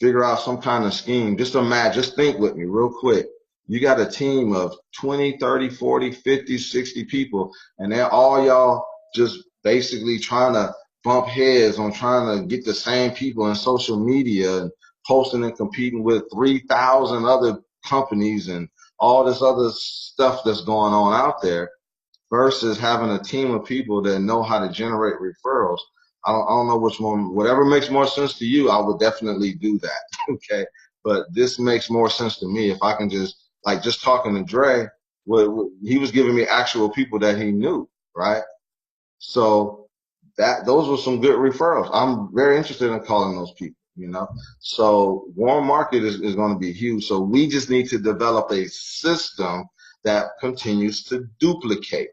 figure out some kind of scheme. Just imagine, just think with me real quick. You got a team of 20, 30, 40, 50, 60 people, and they're all y'all just basically trying to bump heads on trying to get the same people in social media and posting and competing with 3,000 other companies and all this other stuff that's going on out there versus having a team of people that know how to generate referrals. I don't know which one, whatever makes more sense to you, I would definitely do that. Okay. But this makes more sense to me if I can just talking to Dre, he was giving me actual people that he knew, right? So those were some good referrals. I'm very interested in calling those people, you know? So warm market is going to be huge. So we just need to develop a system that continues to duplicate.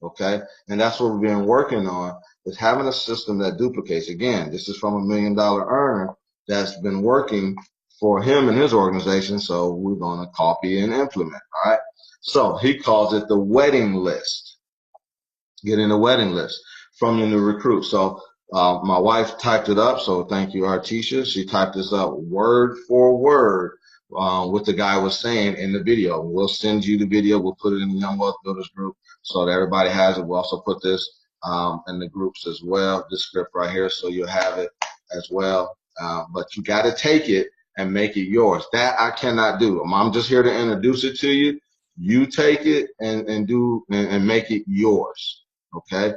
Okay, and that's what we've been working on, is having a system that duplicates. Again, this is from $1 million earner that's been working for him and his organization, so we're going to copy and implement. All right, so he calls it the wedding list. Getting a wedding list from the new recruit. So my wife typed it up, so thank you, Artisha. She typed this up word for word, what the guy was saying in the video. We'll send you the video. We'll put it in the Young Wealth Builders group so that everybody has it. We'll also put this in the groups as well, this script right here, so you'll have it as well. But you got to take it and make it yours. That I cannot do. I'm just here to introduce it to you. You take it and do and make it yours. Okay,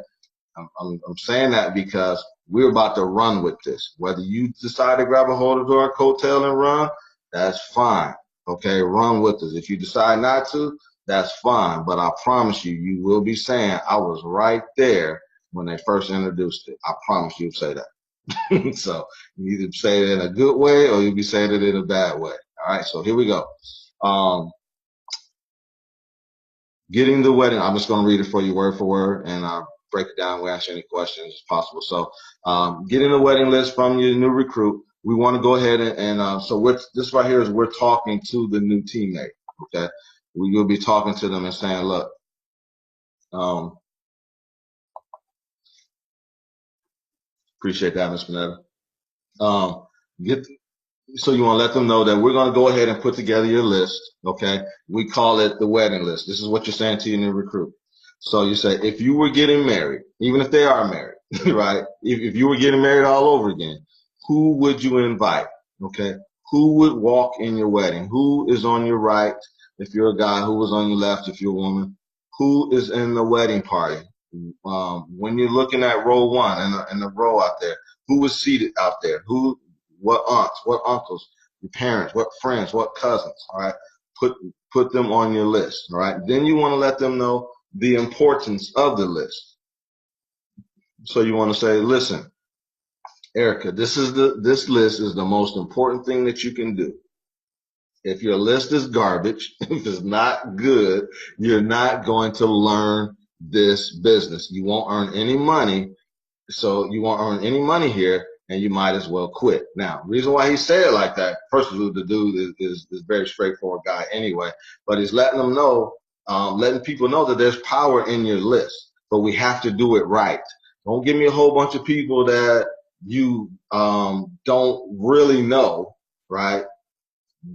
I'm saying that because we're about to run with this. Whether you decide to grab a hold of our coattail and run, that's fine. Okay, run with us. If you decide not to, that's fine. But I promise you, you will be saying, I was right there when they first introduced it. I promise you'll say that. So you either say it in a good way or you'll be saying it in a bad way. All right, so here we go. Getting the wedding, I'm just going to read it for you word for word, and I'll break it down. We'll answer any questions as possible. So getting the wedding list from your new recruit, we want to go ahead and so this right here is we're talking to the new teammate, okay? We will be talking to them and saying, look, appreciate that, Ms. Panetta. So you want to let them know that we're going to go ahead and put together your list, okay? We call it the wedding list. This is what you're saying to your new recruit. So you say, if you were getting married, even if they are married, right? If you were getting married all over again, who would you invite, okay? Who would walk in your wedding? Who is on your right if you're a guy? Who was on your left if you're a woman? Who is in the wedding party? When you're looking at row one and the row out there, who was seated out there? What aunts, what uncles, your parents, what friends, what cousins, all right? Put them on your list, all right? Then you want to let them know the importance of the list. So you want to say, listen, Erica, this list is the most important thing that you can do. If your list is garbage, if it's not good, you're not going to learn this business. You won't earn any money. So you won't earn any money here, and you might as well quit. Now, reason why he said it like that, first of all, the dude is very straightforward guy anyway, but he's letting them know, letting people know that there's power in your list, but we have to do it right. Don't give me a whole bunch of people that you don't really know, right?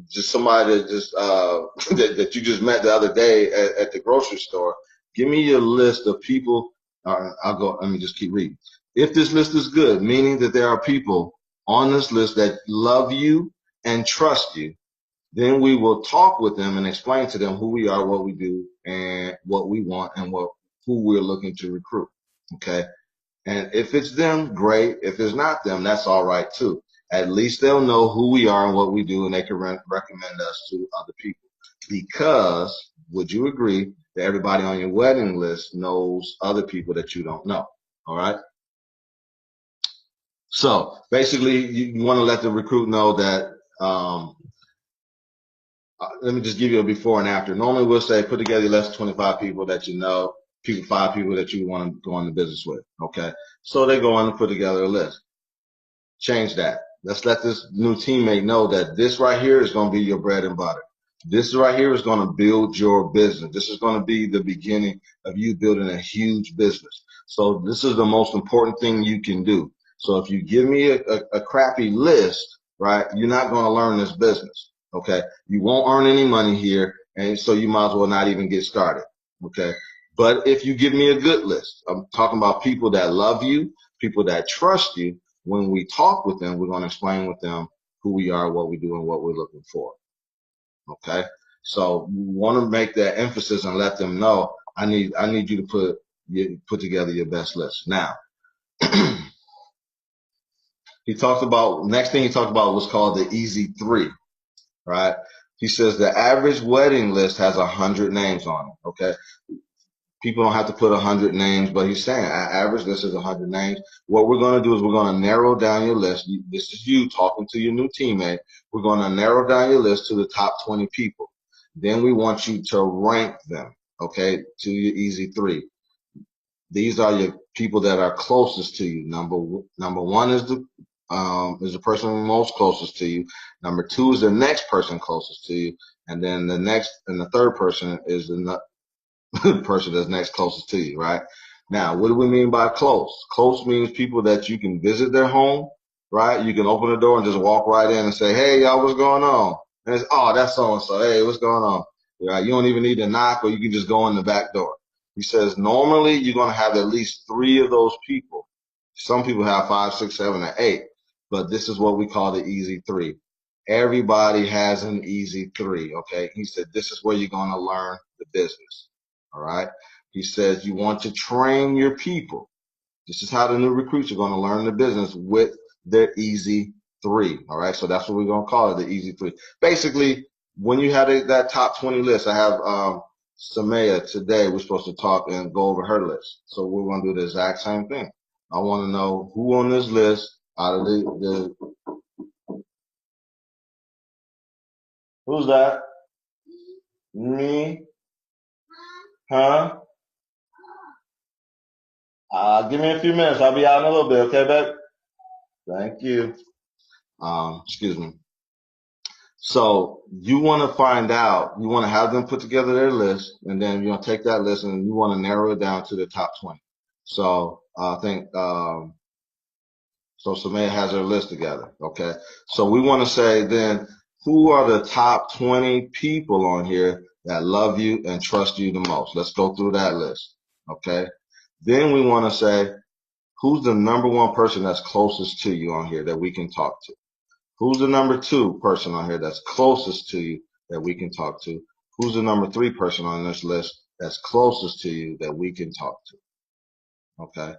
Just somebody that just that you just met the other day at the grocery store. Give me your list of people. I'll go. Let me just keep reading. If this list is good, meaning that there are people on this list that love you and trust you, then we will talk with them and explain to them who we are, what we do, and what we want, and who we're looking to recruit. Okay. And if it's them, great. If it's not them, that's all right too. At least they'll know who we are and what we do, and they can recommend us to other people. Because, would you agree that everybody on your wedding list knows other people that you don't know? All right. So basically, you want to let the recruit know that. Let me just give you a before and after. Normally, we'll say put together your list of 25 people that you know, 5 people that you want to go into business with. Okay. So they go on and put together a list. Change that. Let's let this new teammate know that this right here is going to be your bread and butter. This right here is going to build your business. This is going to be the beginning of you building a huge business. So this is the most important thing you can do. So if you give me a crappy list, right, you're not going to learn this business. Okay. You won't earn any money here. And so you might as well not even get started. Okay. But if you give me a good list, I'm talking about people that love you, people that trust you. When we talk with them, we're going to explain with them who we are, what we do, and what we're looking for. Okay. So we want to make that emphasis and let them know, I need you to put together your best list. Now, next thing he talked about was called the Easy 3, right? He says the average wedding list has 100 names on it. Okay. People don't have to put 100 names, but he's saying our average list is 100 names. What we're going to do is we're going to narrow down your list. This is you talking to your new teammate. We're going to narrow down your list to the top 20 people. Then we want you to rank them, okay, to your Easy 3. These are your people that are closest to you. Number one is the person most closest to you. Number 2 is the next person closest to you, and then the third person is the person that's next closest to you, right? Now, what do we mean by close? Close means people that you can visit their home, right? You can open the door and just walk right in and say, hey, y'all, what's going on? And it's, oh, that's so-and-so. Hey, what's going on? Right? You don't even need to knock, or you can just go in the back door. He says, normally you're going to have at least 3 of those people. Some people have 5, 6, 7, or 8, but this is what we call the Easy 3. Everybody has an Easy 3, okay? He said, this is where you're going to learn the business. All right. He says you want to train your people. This is how the new recruits are going to learn the business with their Easy 3. All right. So that's what we're going to call it, the Easy 3. Basically, when you have that top 20 list, I have S.T.E.A.M today. We're supposed to talk and go over her list. So we're going to do the exact same thing. I want to know who on this list out of who's that? Me? Huh? Give me a few minutes. I'll be out in a little bit. Okay, babe? Thank you. Excuse me. So you want to find out, you want to have them put together their list, and then you're going to take that list and you want to narrow it down to the top 20. So I think, so S.T.E.A.M has her list together. Okay. So we want to say then, who are the top 20 people on here that love you and trust you the most? Let's go through that list. Okay. Then we want to say, who's the number 1 person that's closest to you on here that we can talk to? Who's the number 2 person on here that's closest to you that we can talk to? Who's the number 3 person on this list that's closest to you that we can talk to? Okay.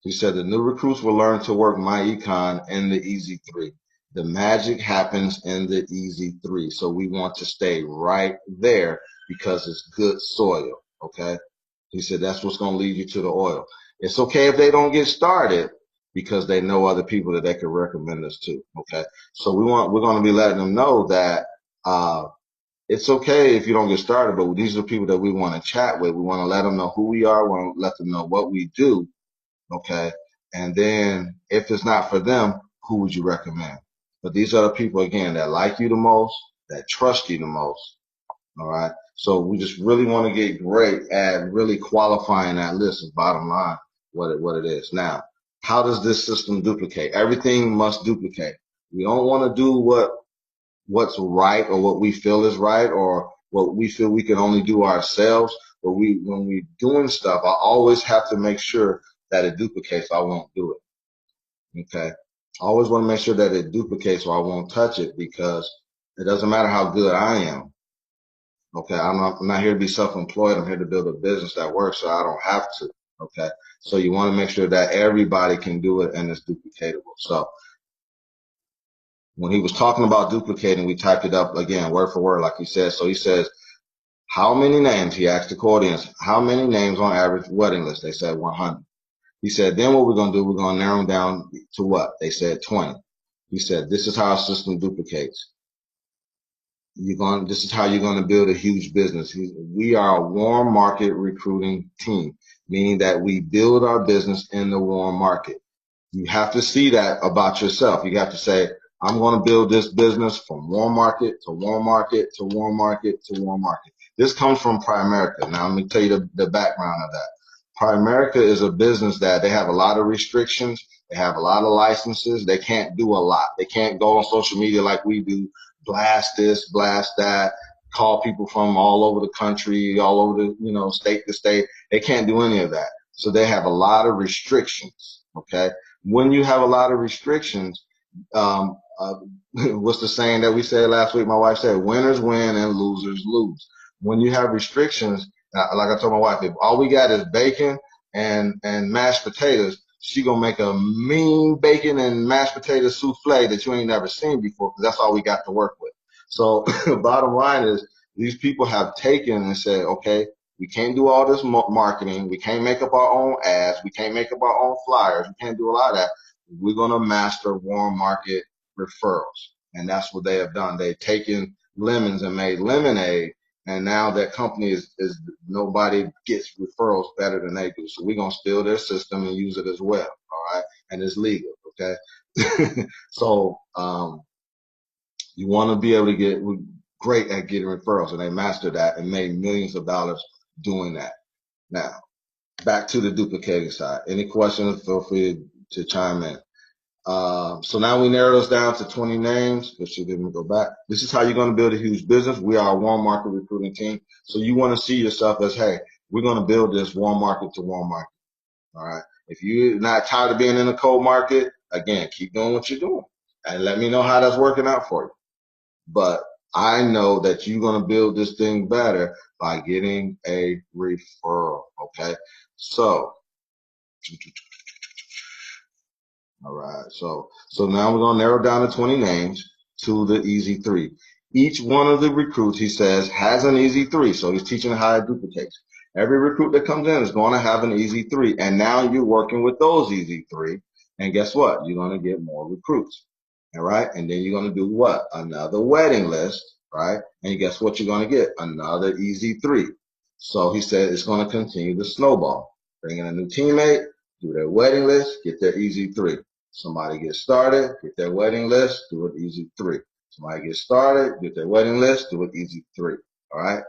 He said the new recruits will learn to work my econ in the Easy 3. The magic happens in the Easy 3. So we want to stay right there because it's good soil. Okay. He said that's what's going to lead you to the oil. It's okay if they don't get started because they know other people that they can recommend us to. Okay. So we're going to be letting them know that, it's okay if you don't get started, but these are the people that we want to chat with. We want to let them know who we are. We want to let them know what we do. Okay. And then if it's not for them, who would you recommend? But these are the people, again, that like you the most, that trust you the most. All right. So we just really want to get great at really qualifying that list is bottom line, what it is. Now, how does this system duplicate? Everything must duplicate. We don't want to do what's right or what we feel is right or what we feel we can only do ourselves. But when we're doing stuff, I always have to make sure that it duplicates, I won't do it. Okay. I always want to make sure that it duplicates or I won't touch it, because it doesn't matter how good I am. Okay. I'm not here to be self-employed. I'm here to build a business that works so I don't have to. Okay. So you want to make sure that everybody can do it and it's duplicatable. So when he was talking about duplicating, we typed it up again, word for word, like he said. So he says, how many names, he asked the audience, how many names on average wedding list? They said 100. He said, then what we're going to do, we're going to narrow them down to what? They said 20. He said, this is how our system duplicates. This is how you're going to build a huge business. We are a warm market recruiting team, meaning that we build our business in the warm market. You have to see that about yourself. You have to say, I'm going to build this business from warm market to warm market to warm market to warm market. This comes from Primerica. Now, let me tell you the background of that. Primerica is a business that they have a lot of restrictions. They have a lot of licenses. They can't do a lot. They can't go on social media like we do, blast this, blast that, call people from all over the country, all over the, state to state. They can't do any of that. So they have a lot of restrictions. Okay. When you have a lot of restrictions, what's the saying that we said last week? My wife said, winners win and losers lose. When you have restrictions, like I told my wife, if all we got is bacon and mashed potatoes, she gonna make a mean bacon and mashed potato souffle that you ain't never seen before, because that's all we got to work with. So bottom line is, these people have taken and said, okay, we can't do all this marketing. We can't make up our own ads. We can't make up our own flyers. We can't do a lot of that. We're going to master warm market referrals. And that's what they have done. They've taken lemons and made lemonade. And now that company is nobody gets referrals better than they do. So we're going to steal their system and use it as well. All right. And it's legal. Okay. So, you want to be able to get great at getting referrals, and they mastered that and made millions of dollars doing that. Now, back to the duplicating side. Any questions, feel free to chime in. So now we narrow this down to 20 names. Let's see, then we go back. This is how you're going to build a huge business. We are a warm market recruiting team. So you want to see yourself as, hey, we're going to build this warm market to warm market. All right. If you're not tired of being in the cold market, again, keep doing what you're doing and let me know how that's working out for you. But I know that you're going to build this thing better by getting a referral. Okay. So, all right. So now we're going to narrow down to 20 names to the easy three. Each one of the recruits, he says, has an easy three. So he's teaching how it duplicates. Every recruit that comes in is going to have an easy three. And now you're working with those easy three. And guess what? You're going to get more recruits. All right. And then you're going to do what? Another wedding list. Right. And guess what you're going to get? Another easy three. So he said it's going to continue to snowball. Bring in a new teammate, do their wedding list, get their easy three. Somebody gets started, get their wedding list, do it easy three. Somebody gets started, get their wedding list, do it easy three. All right.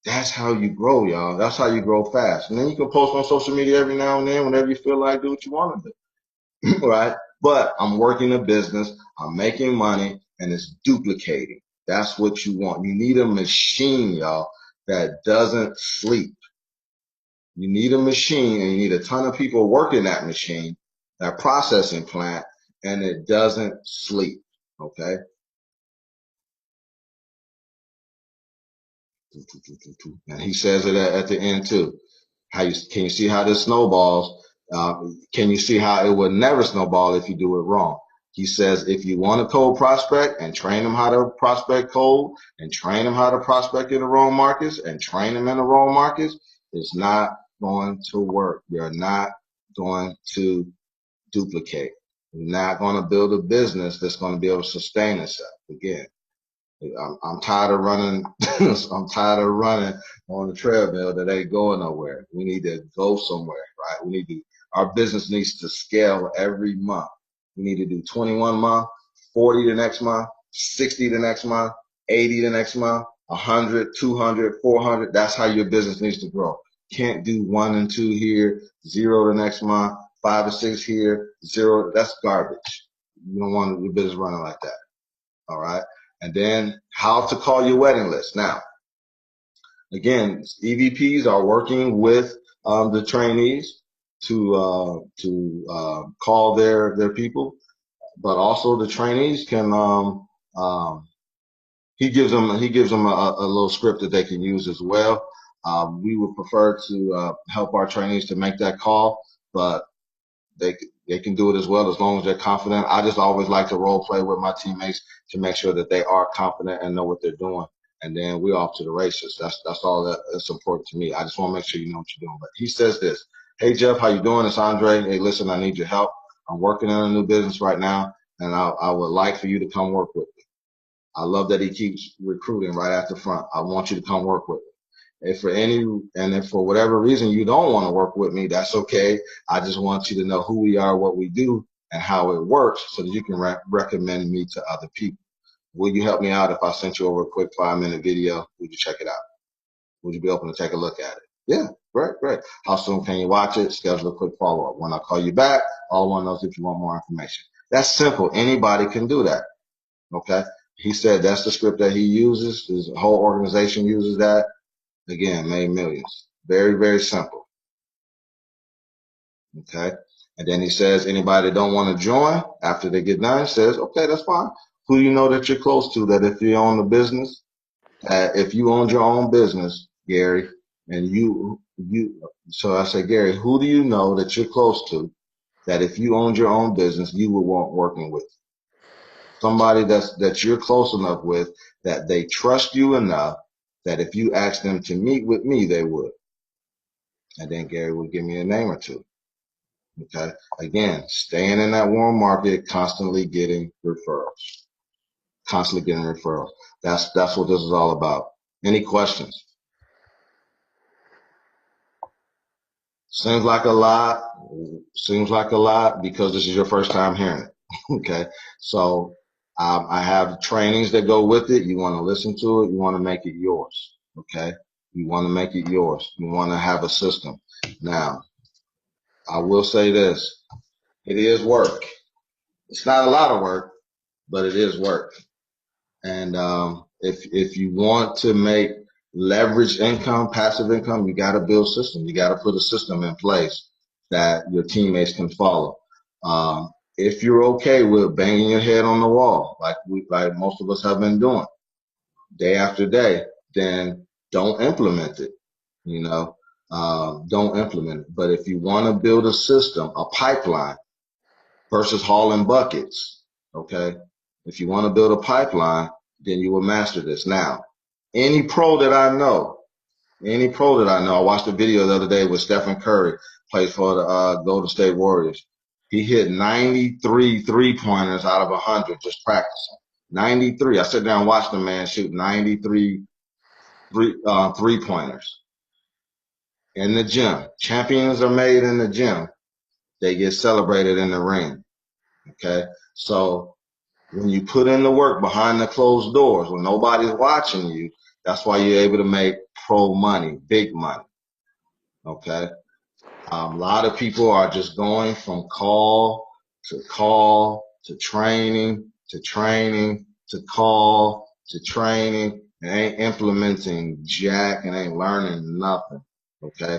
That's how you grow, y'all. That's how you grow fast. And then you can post on social media every now and then whenever you feel like do what you want to do. Right. But I'm working a business, I'm making money, and it's duplicating. That's what you want. You need a machine, y'all, that doesn't sleep. You need a machine, and you need a ton of people working that machine, that processing plant, and it doesn't sleep. Okay. And he says it at the end too. Can you see how this snowballs? Can you see how it would never snowball if you do it wrong? He says if you want a cold prospect and train them how to prospect cold and train them how to prospect in the wrong markets and train them in the wrong markets, it's not going to work. You're not going to duplicate. You're not going to build a business that's going to be able to sustain itself. Again, I'm tired of running. I'm tired of running on the treadmill that ain't going nowhere. We need to go somewhere, right? Our business needs to scale every month. We need to do 21 month, 40 the next month, 60 the next month, 80 the next month, 100, 200, 400. That's how your business needs to grow. Can't do 1 and 2 here, 0 the next month, 5 or 6 here, 0. That's garbage. You don't want your business running like that. All right. And then how to call your wedding list. Now, again, EVPs are working with the trainees. to call their people, but also the trainees can he gives them a little script that they can use as well. We would prefer to help our trainees to make that call, but they they can do it as well as long as they're confident. I just always like to role play with my teammates to make sure that they are confident and know what they're doing. And then we're off to the races. That's all that's important to me. I just want to make sure you know what you're doing. But he says this: "Hey Jeff, how you doing? It's Andre. Hey, listen, I need your help. I'm working on a new business right now, and I would like for you to come work with me. I love that he keeps recruiting right at the front. I want you to come work with me. If for whatever reason you don't want to work with me, that's okay. I just want you to know who we are, what we do, and how it works so that you can recommend me to other people. Will you help me out if I sent you over a quick 5-minute video? Would you check it out? Would you be open to take a look at it? Yeah, great. How soon can you watch it? Schedule a quick follow-up. When I call you back, all I want to know is if you want more information. That's simple. Anybody can do that. Okay. He said that's the script that he uses. His whole organization uses that. Again, made millions. Very simple. Okay. And then he says, anybody that don't want to join after they get done, says, okay, that's fine. Who do you know that you're close to that if you own a business, if you owned your own business, Gary, and so I say, Gary, who do you know that you're close to that if you owned your own business, you would want working with? Somebody that you're close enough with that they trust you enough that if you ask them to meet with me, they would. And then Gary would give me a name or two. Okay. Again, staying in that warm market, constantly getting referrals. Constantly getting referrals. That's what this is all about. Any questions? Seems like a lot. Seems like a lot because this is your first time hearing it. Okay. So I have trainings that go with it. You want to listen to it. You want to make it yours. Okay. You want to make it yours. You want to have a system. Now, I will say this. It is work. It's not a lot of work, but it is work. And if you want to make leverage income, passive income, you got to build systems. You got to put a system in place that your teammates can follow. If you're okay with banging your head on the wall, like most of us have been doing day after day, then don't implement it. You know, don't implement it. But if you want to build a system, a pipeline versus hauling buckets, okay? If you want to build a pipeline, then you will master this. Now, any pro that I know, I watched a video the other day with Stephen Curry, plays for the Golden State Warriors. He hit 93 3-pointers out of 100 just practicing. 93. I sit down and watch the man shoot 93 3-pointers in the gym. Champions are made in the gym. They get celebrated in the ring. Okay. So when you put in the work behind the closed doors, when nobody's watching you, that's why you're able to make pro money, big money. Okay. A lot of people are just going from call to training to training to call to training and ain't implementing jack and ain't learning nothing. Okay.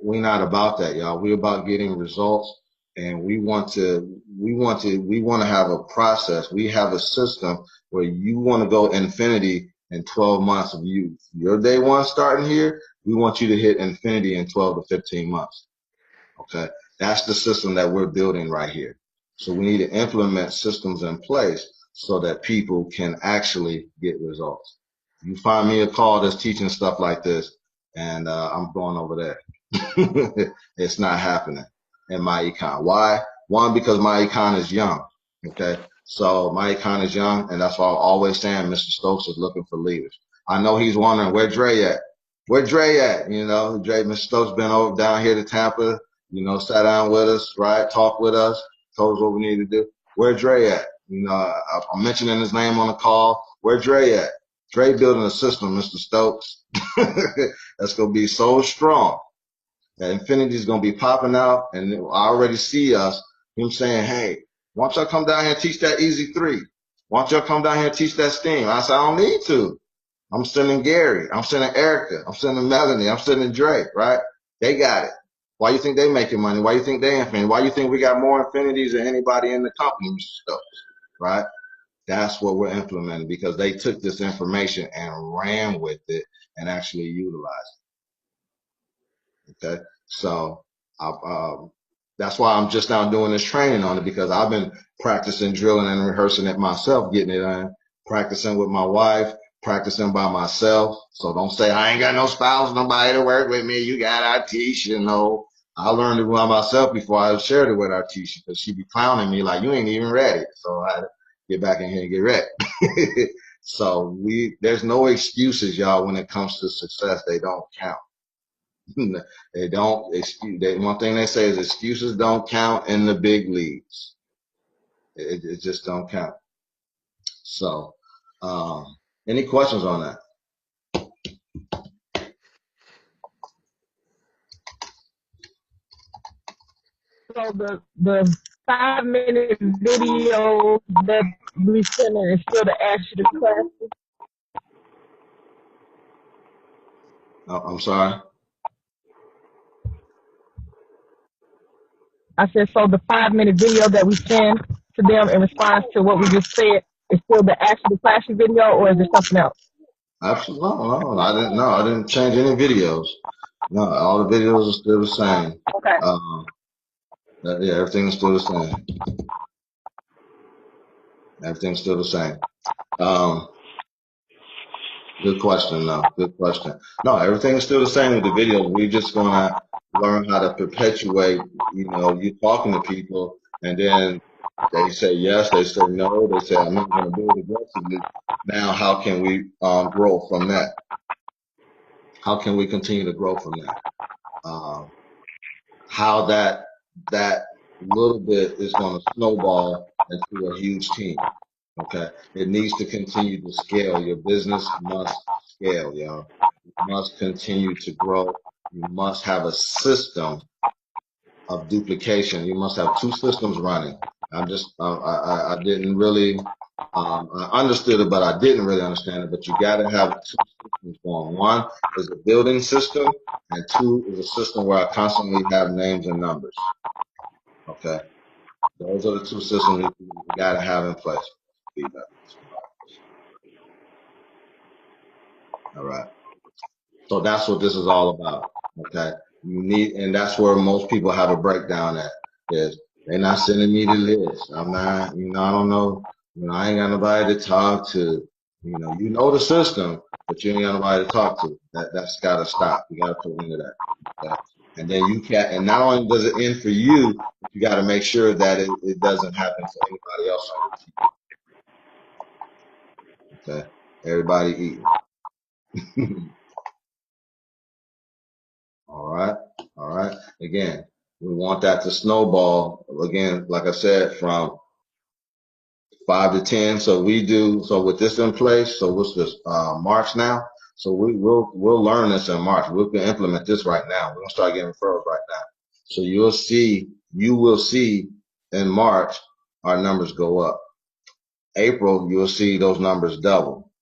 We're not about that, y'all. We're about getting results, and we want to have a process. We have a system where you want to go infinity in 12 months of your day one starting here. We want you to hit infinity in 12 to 15 months. Okay, that's the system that we're building right here. So we need to implement systems in place so that people can actually get results. You find me a call that's teaching stuff like this, and I'm going over there. It's not happening in my econ. Why? One, because my econ is young. Okay. So my econ is young, and that's why I'm always saying Mr. Stokes is looking for leaders. I know he's wondering where Dre at. Where Dre at? You know, Mr. Stokes been over down here to Tampa, you know, sat down with us, right? Talked with us, told us what we need to do. Where Dre at? You know, I'm mentioning his name on the call. Where Dre at? Dre building a system, Mr. Stokes. That's going to be so strong. That infinity is going to be popping out, and I already see him saying, hey, why don't y'all come down here and teach that easy three? Why don't y'all come down here and teach that STEAM? I said, I don't need to. I'm sending Gary. I'm sending Erica. I'm sending Melanie. I'm sending Drake, right? They got it. Why you think they making money? Why you think they infinity? Why you think we got more infinities than anybody in the company, Mr. Stokes? Right? That's what we're implementing because they took this information and ran with it and actually utilized it. Okay, so that's why I'm just now doing this training on it because I've been practicing drilling and rehearsing it myself, getting it in, practicing with my wife, practicing by myself. So don't say I ain't got no spouse, nobody to work with me. You got our teacher, you know. I learned it by myself before I shared it with our teacher because she'd be clowning me like you ain't even ready. So I had to get back in here and get ready. So there's no excuses, y'all, when it comes to success. They don't count. They don't excuse. One thing they say is excuses don't count in the big leagues. It just don't count. So, any questions on that? So the 5-minute video that we send is still to ask you the question. Oh, I'm sorry. I said, so the 5-minute video that we send to them in response to what we just said is still the actual classroom video, or is there something else? Absolutely, no. I didn't. No, I didn't change any videos. No, all the videos are still the same. Okay. Yeah, everything's still the same. Everything's still the same. Um, Good question, though. Good question. No, everything's still the same with the videos. We're just gonna learn how to perpetuate, you talking to people, and then they say yes, they say no, they say I'm not gonna do it aggressively. Now, how can we grow from that? How can we continue to grow from that? Um, how that little bit is gonna snowball into a huge team. Okay. It needs to continue to scale. Your business must scale, y'all. You must continue to grow. You must have a system of duplication. You must have two systems running. I didn't really, I understood it, but I didn't really understand it. But you got to have two systems going. One is a building system, and two is a system where I constantly have names and numbers. Okay. Those are the two systems you got to have in place. Feedback. All right. So that's what this is all about. Okay. And that's where most people have a breakdown at is they're not sending me the list. I'm not, I don't know, I ain't got nobody to talk to. You know the system, but you ain't got nobody to talk to. That's gotta stop. You gotta put an end to that. Okay. And then and not only does it end for you, but you gotta make sure that it doesn't happen to anybody else on your team. Okay. Everybody eating. All right. All right. Again, we want that to snowball. Again, like I said, from 5 to 10. So with this in place, so what's this, March now? So we'll learn this in March. We can implement this right now. We're gonna start getting referrals right now. So you will see in March our numbers go up. April, you'll see those numbers double.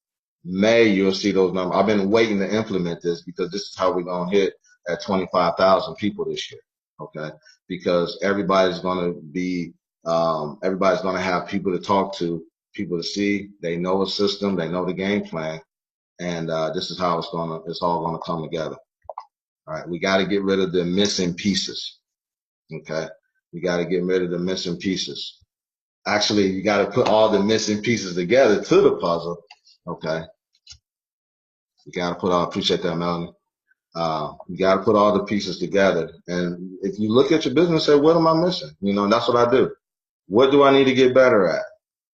May, you'll see those numbers. I've been waiting to implement this because this is how we're going to hit at 25,000 people this year. Okay. Because everybody's going to have people to talk to, people to see. They know a system. They know the game plan. And, this is how it's all going to come together. All right. We got to get rid of the missing pieces. Okay. We got to get rid of the missing pieces. Actually, you got to put all the missing pieces together to the puzzle. Okay. You got to appreciate that, Melanie. You got to put all the pieces together. And if you look at your business and say, what am I missing? That's what I do. What do I need to get better at?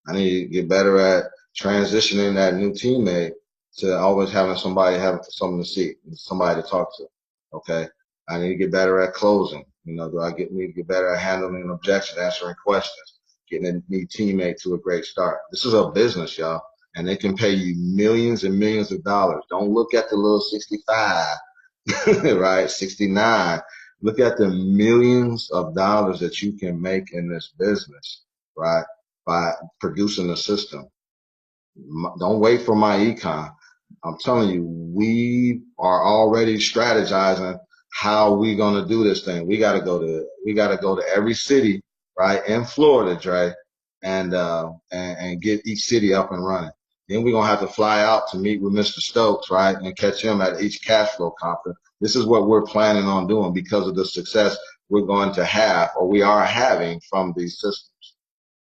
I need to get better at transitioning that new teammate to always having something to see, somebody to talk to. Okay. I need to get better at closing. Do I need to get better at handling objections, answering questions, getting a new teammate to a great start? This is a business, y'all, and they can pay you millions and millions of dollars. Don't look at the little 65, right? 69. Look at the millions of dollars that you can make in this business, right? By producing a system. Don't wait for my econ. I'm telling you, we are already strategizing how we gonna do this thing. We gotta go to every city, right, in Florida, Dre, and get each city up and running. Then we're gonna have to fly out to meet with Mr. Stokes, right, and catch him at each cash flow conference. This is what we're planning on doing because of the success we're going to have, or we are having, from these systems.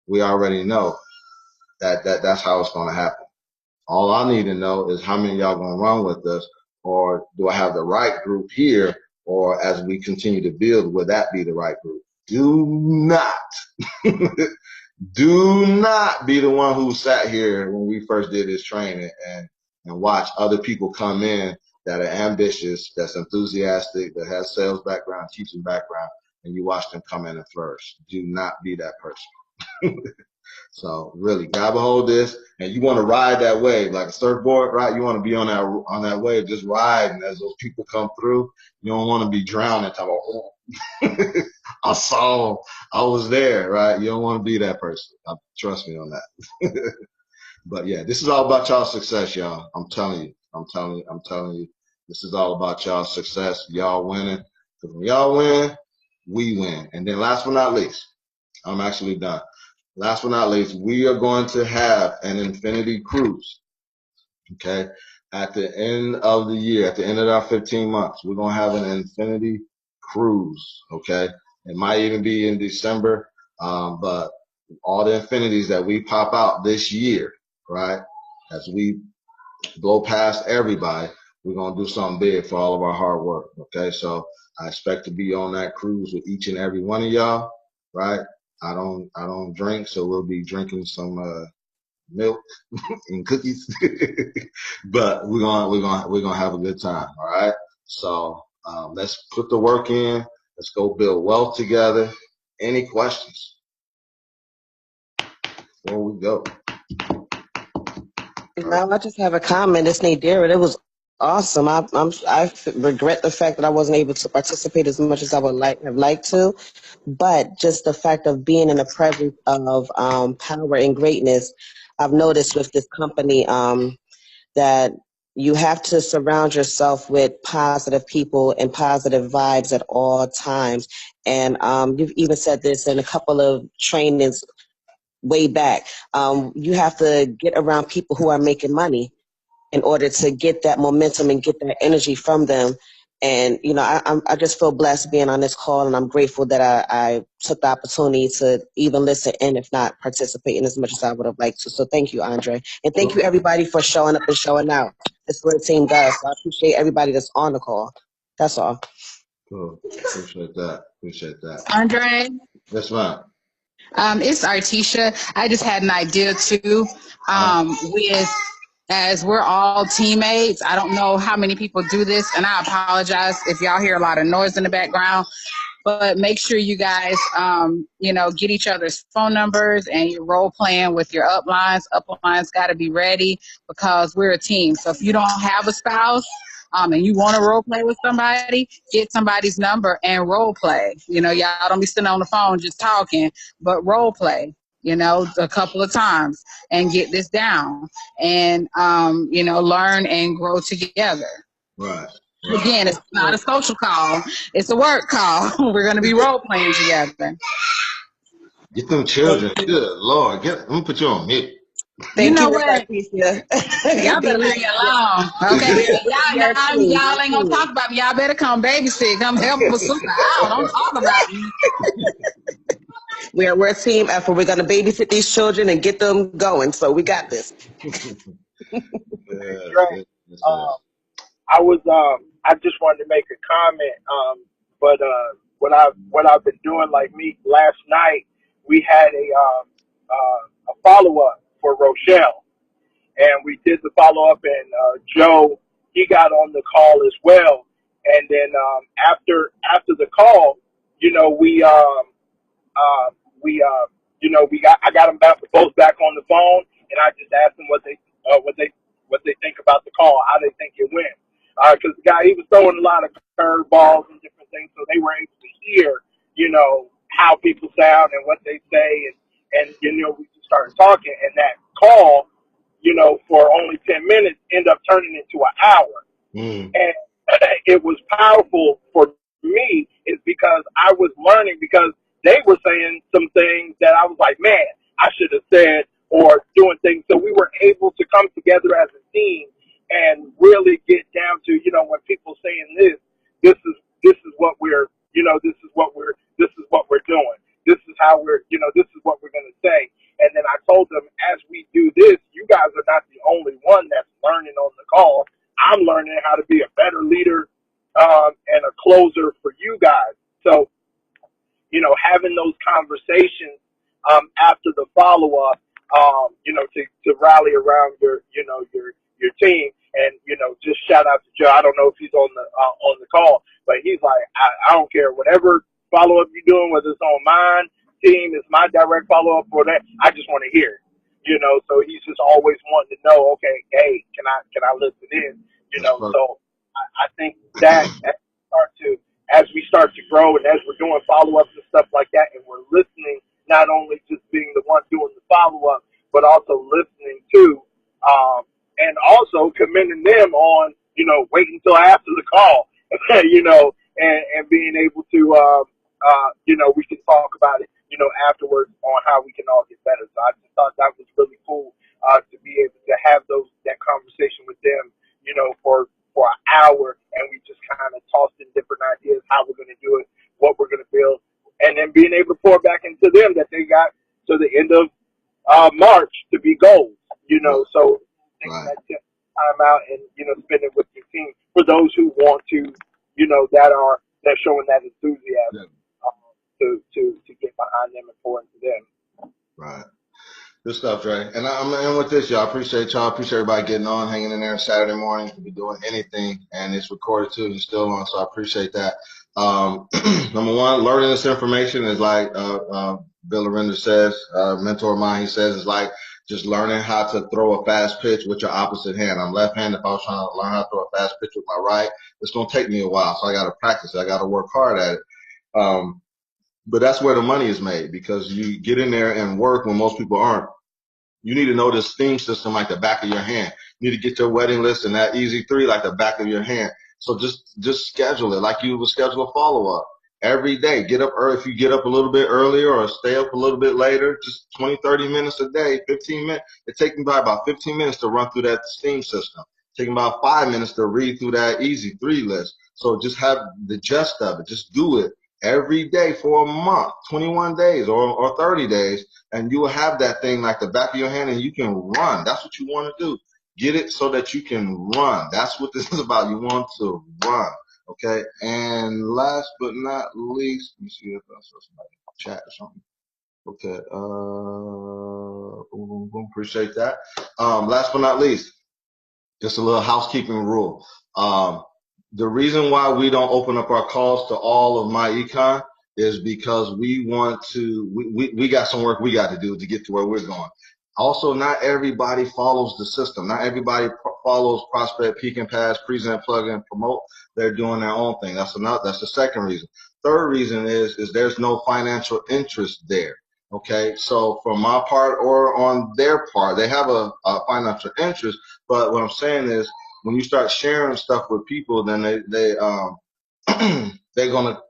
We already know that's how it's gonna happen. All I need to know is how many of y'all gonna run with us, or do I have the right group here, or as we continue to build, will that be the right group? Do not, do not be the one who sat here when we first did this training and watch other people come in that are ambitious, that's enthusiastic, that has sales background, teaching background, and you watch them come in and flourish. Do not be that person. So really grab a hold of this, and you want to ride that wave like a surfboard, right? You want to be on that wave, just riding as those people come through. You don't want to be drowning. Talking about, oh, I saw, I was there, right? You don't want to be that person. Trust me on that. But yeah, this is all about y'all success, y'all. I'm telling you. I'm telling you. This is all about y'all success, y'all winning. Because when y'all win, we win. And then last but not least, I'm actually done. Last but not least, we are going to have an Infinity Cruise, okay? At the end of the year, at the end of our 15 months, we're going to have an Infinity Cruise, okay? It might even be in December, but all the infinities that we pop out this year, right, as we blow past everybody, we're going to do something big for all of our hard work, okay? So I expect to be on that cruise with each and every one of y'all, right? I don't drink, so we'll be drinking some milk and cookies, but we're gonna have a good time. All right. So let's put the work in. Let's go build wealth together. Any questions before we go? No, I just have a comment. It's Nadira. It was awesome. I regret the fact that I wasn't able to participate as much as I would have liked to, but just the fact of being in the presence of power and greatness, I've noticed with this company that you have to surround yourself with positive people and positive vibes at all times. And you've even said this in a couple of trainings way back. You have to get around people who are making money in order to get that momentum and get that energy from them. And I just feel blessed being on this call, and I'm grateful that I took the opportunity to even listen in, if not participating as much as I would have liked to. So thank you, Andre, and thank you everybody for showing up and showing out. That's what a team does. So I appreciate everybody that's on the call. That's all. Cool. Appreciate that. Appreciate that. Andre, Yes, ma'am. it's Artisha. I just had an idea too. With as we're all teammates, I don't know how many people do this, and I apologize if y'all hear a lot of noise in the background. But make sure you guys, get each other's phone numbers and you're role playing with your uplines. Uplines got to be ready because we're a team. So if you don't have a spouse, and you want to role play with somebody, get somebody's number and role play. Y'all don't be sitting on the phone just talking, but role play, a couple of times and get this down and, learn and grow together. Right. Again, it's not a social call. It's a work call. We're going to be role playing together. Get them children. Good Lord. Let me put you on mute. You Thank know you, Miss what? Artesia. Y'all better leave me alone. Okay? Y'all ain't going to talk about me. Y'all better come babysit. Come help a sister out. Don't talk about me. We're a team effort. We're going to babysit these children and get them going. So we got this. Yes, Dre, yes, yes. I just wanted to make a comment. But what I've been doing, like me last night, we had a follow up for Rochelle, and we did the follow up, and Joe, he got on the call as well. And then after the call, you know, uh, we I got them both back on the phone, and I just asked them what they think about the call, how they think it went. Because the guy, he was throwing a lot of curveballs and different things, so they were able to hear, how people sound and what they say, and we just started talking, and that call, for only 10 minutes, ended up turning into an hour. Mm. And it was powerful for me is because I was learning because they were saying some things that I was like, man, I should have said or doing things. So we were able to come together as a team and really get down to, when people saying this is what we're, this is what we're doing. This is how this is what we're going to say. And then I told them, as we do this, you guys are not the only one that's learning on the call. I'm learning how to be a better leader and a closer for you guys. So, having those conversations after the follow up, to rally around your team, and just shout out to Joe. I don't know if he's on the call, but he's like, I don't care whatever follow up you're doing, whether it's on mine team, it's my direct follow up or that. I just want to hear it. So he's just always wanting to know, okay, hey, can I listen in? That's perfect. So I think that as we start to grow and as we're doing follow ups and stuff like that, and we're listening, not only just being the one doing the follow up, but also listening to, and also commending them on, waiting until after the call, and being able to, we can talk about it, afterwards on how we can all get better. So I just thought that was really cool to be able to have that conversation with them, for an hour, and we just kind of tossed in different ideas how we're going to do it, what we're going to build, and then being able to pour back into them that they got to the end of March to be goals. So taking Right. that time out and spend it with your team for those who want to, that showing that Yeah. enthusiasm to get behind them and pour into them. Right. Good stuff, Dre. And I'm in with this, y'all. Appreciate y'all. Appreciate everybody getting on, hanging in there Saturday morning. Could be doing anything, and it's recorded too. And still on, so I appreciate that. Number one, learning this information is like Bill Arenda says, mentor of mine. He says it's like just learning how to throw a fast pitch with your opposite hand. I'm left-handed. If I was trying to learn how to throw a fast pitch with my right, it's gonna take me a while. So I got to practice it. I got to work hard at it. But that's where the money is made, because you get in there and work when most people aren't. You need to know this theme system like the back of your hand. You need to get your wedding list and that easy three like the back of your hand. So just schedule it like you would schedule a follow up every day. Get up early. If you get up a little bit earlier or stay up a little bit later, just 20, 30 minutes a day, 15 minutes. It takes me by about 15 minutes to run through that theme system. It takes me about 5 minutes to read through that easy three list. So just have the gist of it. Just do it every day for a month, 21 days or 30 days, and you will have that thing like the back of your hand and you can run. That's what you want to do. Get it so that you can run. That's what this is about. You want to run. Okay. And last but not least, let me see if I saw somebody in the chat or something. Okay. Boom, boom, boom. Appreciate that. Last but not least, just a little housekeeping rule. The reason why we don't open up our calls to all of my econ is because we want to, we got some work we got to do to get to where we're going. Also, not everybody follows the system. Not everybody follows prospect, peak and pass, present, plug in, promote. They're doing their own thing. That's the second reason. Third reason is there's no financial interest there. Okay, so from my part or on their part, they have a financial interest. But what I'm saying is, when you start sharing stuff with people, then they're gonna,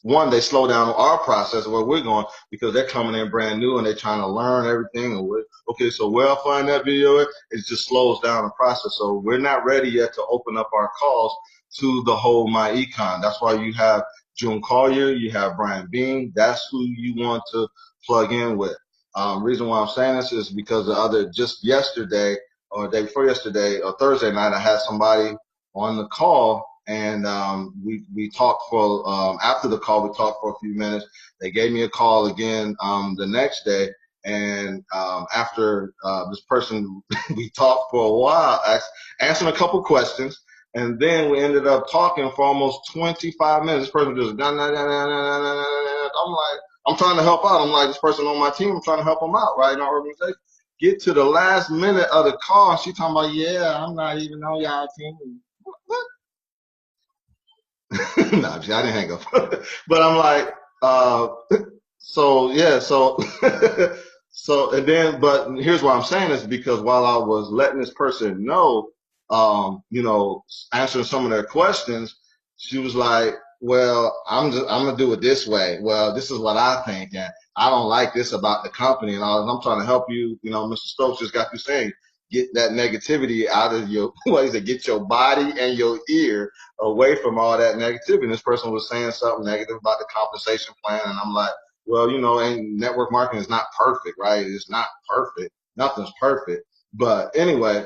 one, they slow down our process of where we're going, because they're coming in brand new and they're trying to learn everything. And okay, so where I'll find that video, it just slows down the process. So we're not ready yet to open up our calls to the whole my econ. That's why you have June Collier, you have Brian Bean. That's who you want to plug in with. Reason why I'm saying this is because just yesterday or day before yesterday or Thursday night, I had somebody on the call, and we talked for after the call, we talked for a few minutes. They gave me a call again the next day, and after this person, we talked for a while, answering a couple questions, and then we ended up talking for almost 25 minutes. This person just I'm like, I'm trying to help out. I'm like, this person on my team, I'm trying to help them out, right, in our organization. Get to the last minute of the call, she talking about, yeah, I'm not even on y'all team. What? No, I didn't hang up. But I'm like, so yeah, so so and then, but here's what I'm saying is because while I was letting this person know, you know, answering some of their questions, she was like, well, I'm gonna do it this way. Well, this is what I think, and I don't like this about the company and all. I'm trying to help you. You know, Mr. Stokes just got you saying, get that negativity out of your, what is it? Get your body and your ear away from all that negativity. And this person was saying something negative about the compensation plan, and I'm like, well, you know, and network marketing is not perfect, right? It's not perfect. Nothing's perfect. But anyway,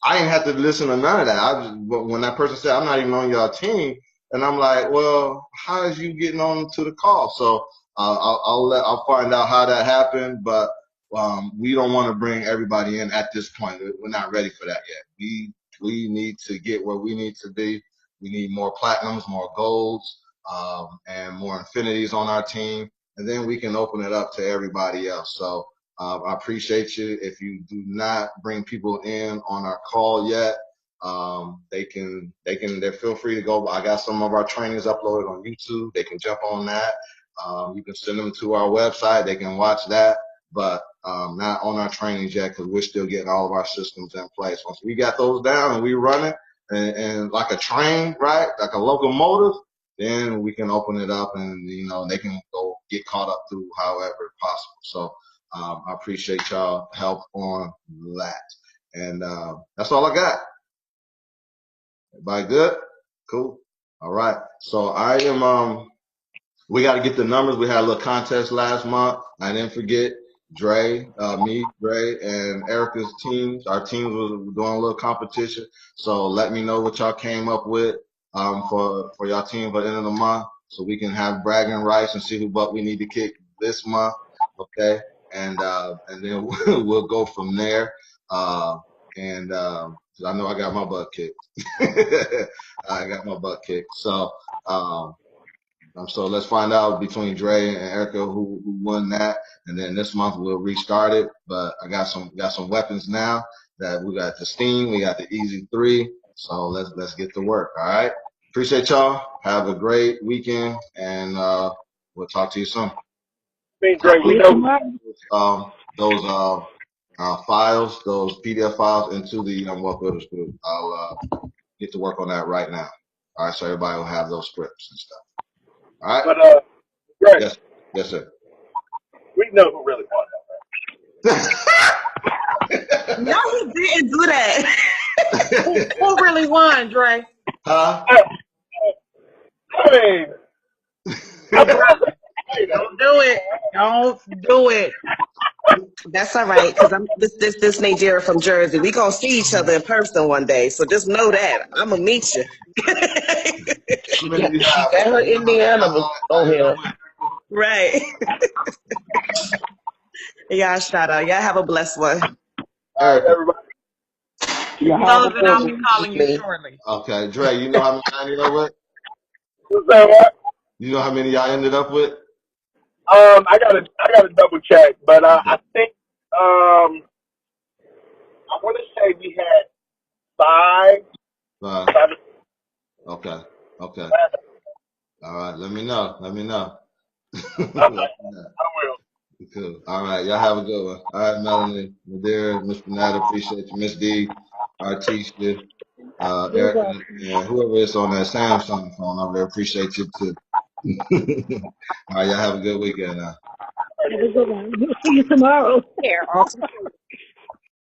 I didn't have to listen to none of that. When that person said, I'm not even on your team, and I'm like, well, how is you getting on to the call? So I'll find out how that happened, but we don't want to bring everybody in at this point. We're not ready for that yet. We need to get where we need to be. We need more platinums, more golds, and more infinities on our team, and then we can open it up to everybody else. So I appreciate you. If you do not bring people in on our call yet, they feel free to go. I got some of our trainings uploaded on YouTube. They can jump on that. You can send them to our website. They can watch that, but not on our trainings yet because we're still getting all of our systems in place. Once we got those down and we run it and like a train, right, like a locomotive, then we can open it up and, you know, they can go get caught up through however possible. So I appreciate y'all help on that. And that's all I got. Everybody good? Cool. All right. So I am we got to get the numbers. We had a little contest last month. I didn't forget Dre, Dre, and Erica's teams. Our teams was doing a little competition. So let me know what y'all came up with for y'all team by the end of the month, so we can have bragging rights and see who butt we need to kick this month. Okay, and then we'll go from there. I know I got my butt kicked. I got my butt kicked. So let's find out between Dre and Erica who won that, and then this month we'll restart it. But I got some weapons now. That we got the S.T.E.A.M, we got the Easy 3. So let's get to work. All right. Appreciate y'all. Have a great weekend, and we'll talk to you soon. Dre, we know. Those files, those PDF files, into the Young Wealth Builders group. I'll get to work on that right now. All right, so everybody will have those scripts and stuff. All right. But Dre, Yes, sir. we know who really won Huh? No, he didn't do that. Who really won, Dre? that. I mean, Don't do it. Don't do it. That's all right, because I'm this Nigeria from Jersey. We gonna see each other in person one day. So just know that I'm gonna meet you. She got her Indiana on here. Right. Y'all shout out. Y'all have a blessed one. all right, everybody. Know that I'll be calling you shortly. Okay, Dre, you know how many y'all ended up with? You say what? You know how many y'all ended up with? I gotta double check, but I think I want to say we had 5. Okay. All right, let me know. I will. Cool. All right, y'all have a good one. All right, Melanie, Madeira, Mr. Nat, appreciate you. Miss D, Artisha, Erica, and whoever is on that Samsung phone over there, appreciate you too. All right, y'all have a good weekend now. Have a good one. We'll see you tomorrow. Here, awesome.